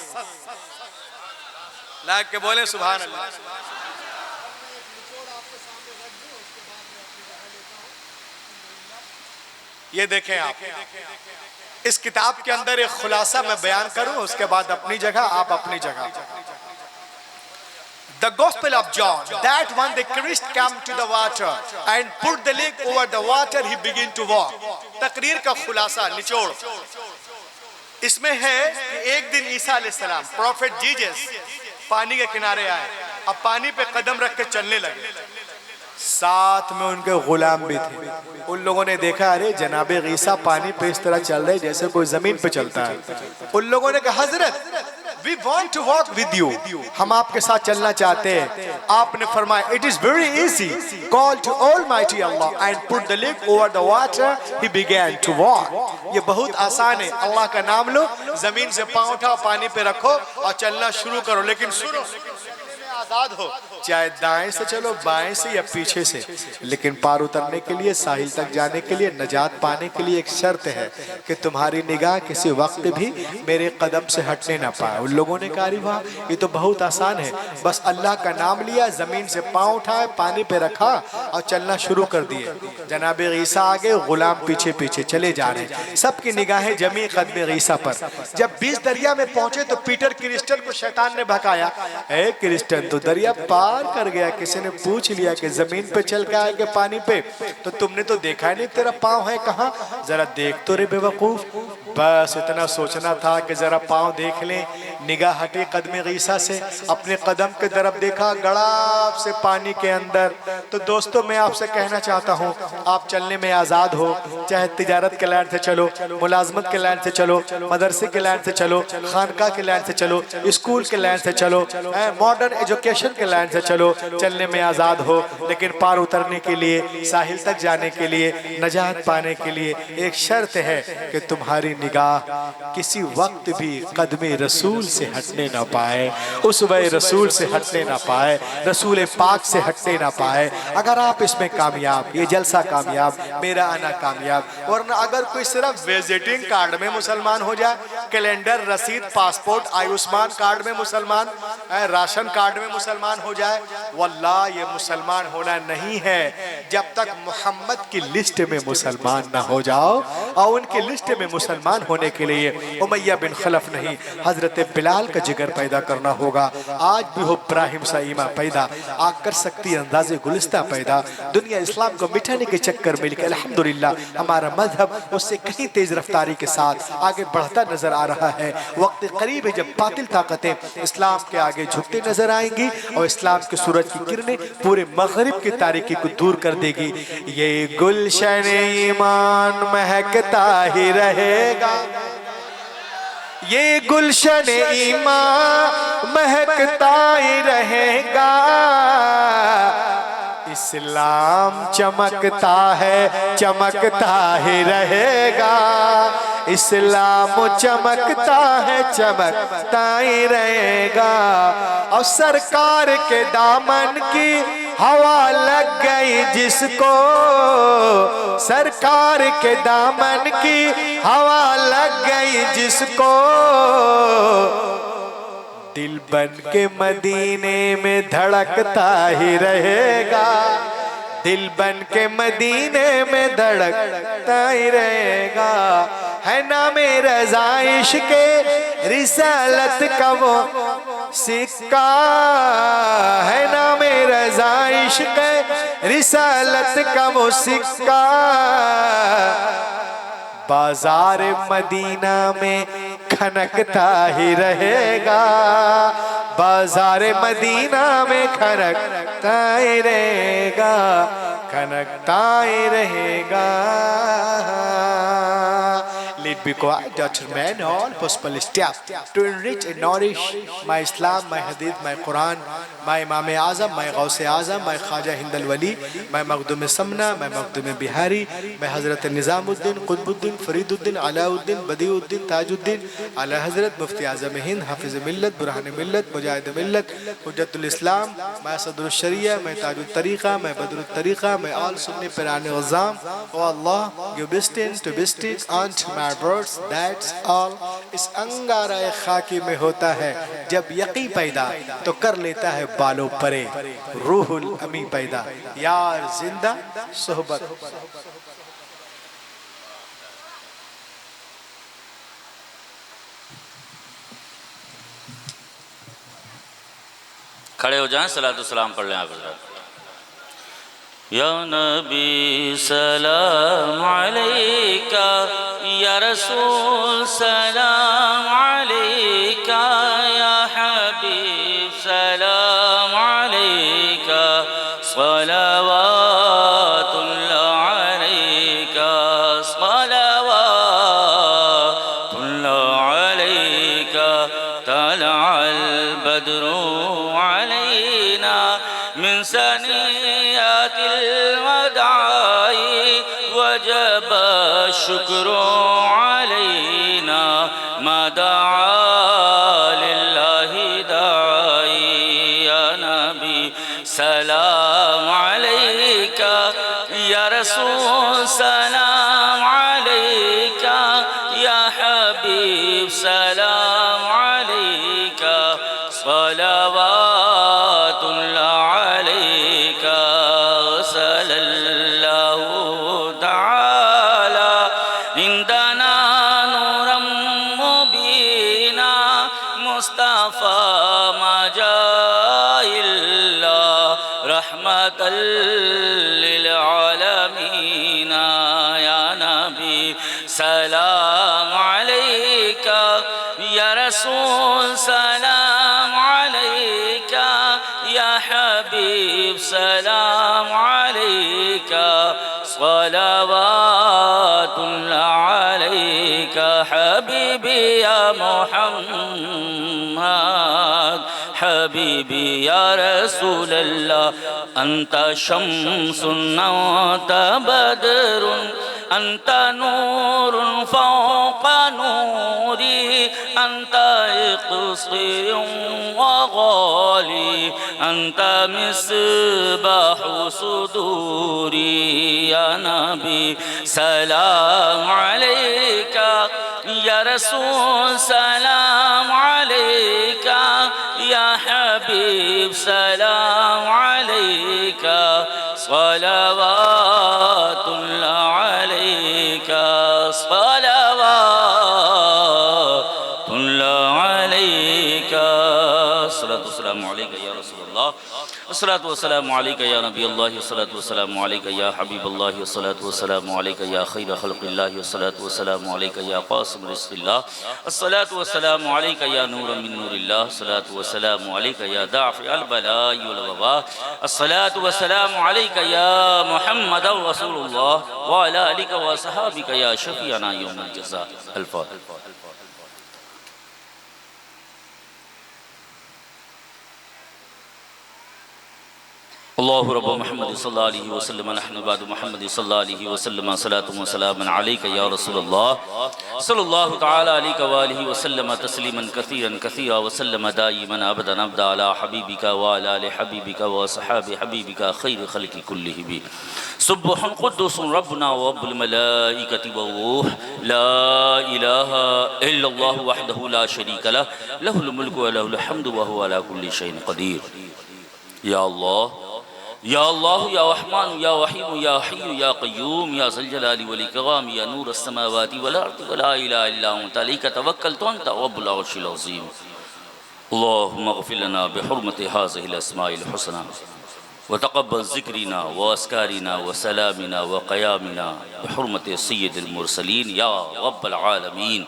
लाग के बोले सुभान अल्लाह। ये देखें आप, इस किताब के अंदर एक खुलासा मैं बयान करूं, उसके बाद अपनी जगह, आप अपनी जगह। The Gospel of John, that when the Christ came to the water and put the leg over the water, he began to walk. तकरीर का खुलासा, निचोड़ इसमें है कि एक दिन ईसा अलैहिस्सलाम, प्रॉफिट जीसस पानी के किनारे आए, अब पानी पे कदम रख के चलने लगे। साथ में उनके गुलाम भी थे। उन लोगों ने देखा अरे जनाबे ईसा पानी पे इस तरह चल रहे जैसे कोई जमीन पे चलता है। उन लोगों ने कहा हजरत we want to walk with you, हम आपके साथ चलना चाहते हैं। आपने फरमाया it is very easy, call to almighty Allah and put the leg over the water, he began to walk. ये बहुत आसान है, अल्लाह का नाम लो, जमीन से पांव उठाओ, पानी पे रखो और चलना शुरू करो। लेकिन सुनो, आजाद हो, चाहे दाएं से चलो, बाएं से या पीछे से, लेकिन पार उतरने के लिए, साहिल तक जाने के लिए, नजात पाने के लिए एक शर्त है कि तुम्हारी निगाह किसी वक्त भी मेरे कदम से हटने ना पाए। उन लोगों ने कहा वाह ये तो बहुत आसान है, बस अल्लाह का नाम लिया, जमीन से पांव उठाए, पानी पे रखा और चलना शुरू कर दिए। जनाब ईसा आगे, गुलाम पीछे पीछे चले जा रहे, सबकी निगाहें जमी कदम ईसा पर। जब 20 दरिया में पहुंचे तो पीटर क्रिस्टन को शैतान ने भगाया, ए क्रिस्टन तो दरिया पार कर गया, किसी ने पूछ लिया कि जमीन पे चल के आएगा पानी पे, तो तुमने तो देखा नहीं तेरा पाँव है कहाँ, जरा देख तो रे बेवकूफ। बस इतना सोचना था कि जरा पाँव देख लें। निगाह हटी कदम ईसा से, अपने कदम की तरफ देखा, गड़ाप से पानी के अंदर। तो दोस्तों मैं आपसे कहना चाहता हूँ, आप चलने में आज़ाद हो, चाहे तिजारत के लाइन से चलो, मुलाजमत के लाइन से चलो, मदरसे के लाइन से चलो, खानका के लाइन से चलो, स्कूल के लाइन से चलो, मॉडर्न एजुकेशन के लाइन से चलो, चलने में आज़ाद हो। लेकिन पार उतरने के लिए, साहिल तक जाने के लिए, नजात पाने के लिए एक शर्त है कि तुम्हारी निगाह किसी वक्त भी कदमे रसूल से हटने ना पाए, उसवे रसूल से हटने ना पाए, रसूल पाक से हटने ना पाए। अगर आप इसमें कामयाब, ये जलसा कामयाब, मेरा आना कामयाब। वरना अगर कोई सिर्फ विजिटिंग कार्ड में मुसलमान हो जाए, कैलेंडर, रसीद, पासपोर्ट, आयुष्मान कार्ड में मुसलमान, राशन कार्ड में मुसलमान हो जाए, वल्लाह ये मुसलमान होना नहीं है। जब तक मोहम्मद की लिस्ट में मुसलमान ना हो जाओ, और उनकी लिस्ट में मुसलमान होने के लिए उमैया बिन खलफ नहीं, हजरत बिलाल का जिगर पैदा करना होगा। आज भी हो इब्राहिम सा ईमान पैदा, आग कर सकती अंदाज़े गुलिस्ता पैदा। दुनिया इस्लाम को मिटाने के चक्कर में, लेकिन अल्हम्दुलिल्लाह हमारा मजहब उससे कहीं तेज रफ्तारी के साथ आगे बढ़ता नजर आ रहा है। वक्त करीब है जब बातिल ताकतें इस्लाम के आगे झुकते नजर आएंगी और इस्लाम के सूरज की किरणें पूरे मगरिब की तारीकी को दूर कर देगी। ये गुलशन ईमान महकता ही रहेगा, ये गुलशन ईमान महकता ही रहेगा। इस्लाम चमकता है, चमकता ही रहेगा। इस्लाम चमकता है, चमकता ही रहेगा। और सरकार के दामन की हवा लग गई जिसको, सरकार के दामन की हवा लग गई जिसको, दिल बन के मदीने में धड़कता ही रहेगा। दिल बन के मदीने में धड़कता ही रहेगा। है ना मेरा रज़ाइश के रिसालत का वो सिक्का, है ना मेरा रज़ाइश के रिसालत का वो सिक्का। बाजार मदीना में खनकता ही रहेगा, बाजार मदीना में खनकता ही रहेगा, खनकता ही रहेगा। Let be quiet, Dr. Man, all possible steps to enrich and nourish my Islam, my Hadith, my Quran, my Imam Azam, my Ghaus Azam, my Khaja Hind al-Wali, my Maghdum Samna, my Maghdum Bihari, my Hazrat Nizamuddin, Qutbuddin, Fariduddin, Alauddin, Badiuddin, Tajuddin, Ala Hazrat Mufti Azam Hind, Hafiz Millat, Burhan Millat, Mujahid Millat, Hujjatul Islam, my Sadrul Sharia, my Tajul Tariqa, my Badrul Tariqa, my all Sunni Pirani Ghazam. Oh Allah, give distance to distance unto my words, that's all. इस अंगारा खाकी में होता है जब यकी पैदा तो कर लेता है बालों परे, रूहुल अमी पैदा, यार जिंदा सोहबत। खड़े हो जाएं, सलातो सलाम पढ़ लें आप हज़रात। या नबी सलाम अलैका, या रसूल सलाम अलैका, या हबीब सलाम अलैका, सलावत अलैका तलअल बद्रु अलैना मिन सनियातिल वदाई वजब शुक्र अलैना मा दआ लिल्लाहि दाई या नबी सलाम अलैका या रसूल सलाम अलैका या हबीब सलाम अलैका सलावातुल्लाह अलैका सल्लल्लाहु तआला इंदना नूरम मुबीना मुस्तफा मजाइल्ला रहमतल लिल आलमीन या नबी सलाम अलैका या रसूल सलाम अलैका या हबीब सलाम अलैका सलावातुल्लाह अलैका हबीबी या मुहम्मद हबीबी या रसूल अल्लाह अंत शम्सुन अंत बदरुन अंत नूरुन फौका नूरी अंत इक़्सिरुन व गाली अंत मिस्बाहु सुदूरी या नबी सलाम अलैका या रसूल सलाम अलैका या हबीब सलाम अलैका सलावातुल्लाह अलैका सलावातुल्लाह अलैका अस्सलातु वस्सलामु अलैका या रसूलल्लाह अस्सलातु वस्सलामु अलैका या नबी अल्लाह अस्सलातु वस्सलामु अलैका या हबीब अल्लाह अस्सलातु वस्सलामु अलैका या खैर खल्क़िल्लाह अस्सलातु वस्सलामु अलैका या क़ासिम रिज़्क़िल्लाह अस्सलातु वस्सलामु अलैका या नूर मिन नूरिल्लाह अस्सलातु वस्सलामु अलैका या दाफ़ि अल बलाई वल वबा अस्सलातु वस्सलामु अलैका या मुहम्मद रसूलुल्लाह व अला आलिका व असहाबिका या शफ़ीअना यौमल जज़ा अल-फ़ातिहा। अल्लाहु रब्ब मुहम्मद सल्लल्लाहु अलैहि वसल्लम नहनु बाद मुहम्मद सल्लल्लाहु अलैहि वसल्लम सलातु व सलामुन अलैका या रसूलल्लाह सल्लल्लाहु तआला अलैहि व आलिहि वसल्लम तस्लीमन कसीरन कसीरा व सल्लम दाइमन अबदन अबदा अला हबीबिका व अला आलि हबीबिका व असहाबि हबीबिका खैर खल्क़ि कुल्लिहि सुब्हान कुद्दूसुन रब्बुना व रब्बुल मलाइकति व रूह ला इलाहा इल्लल्लाह वहदहु ला शरीका लह लहुल मुल्कु व लहुल हम्दु व हुवा अला कुल्लि शैइन क़दीर। या अल्लाह या अल्लाह या रहमान या रहीम या हय्यु या क़य्यूम या ज़ल जलाली वल इकराम या नूर अस्समावाति वल अर्दि व ला इलाहा इल्ला अंत अलैका तवक्कलतु अंत रब्बुल अर्शिल अज़ीम। अल्लाहुम्मा इग़फिर लना बिहुर्मति हाज़िहिल अस्माइल हुस्ना व तक़ब्बल ज़िक्रिना व अस्कारिना व सलामिना व क़यामिना बिहुर्मति सय्यिदिल मुरसलीन या रब्बल आलमीन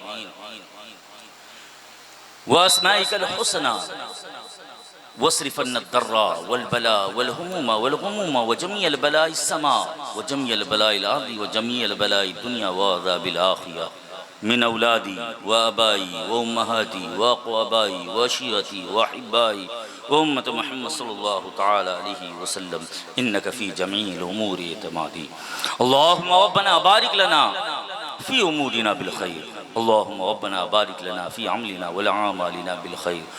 व अस्माइकल हुस्ना वस्रिफ़न्न दर्रा वल बला वल हुमूमा वल गुमूमा व जमीअल बलाइ समा व जमीअल बलाइल अर्दि व जमीअल बलाइ दुनिया व अज़ाबिल आखिरा मिन औलादी व अबाई व उम्महाती व अक़वाबाई व अशीरती व अहिब्बाई व उम्मत मुहम्मद सल्लल्लाहु तआला अलैहि वसल्लम इन्नका फ़ी जमीइल उमूरि इतमादी। अल्लाहुम्मा रब्बना बारिक लना फ़ी उमूरिना बिल खैर अल्लाहुम्मा रब्बना बारिक लना फ़ी अमलिना व अमालिना बिल खैर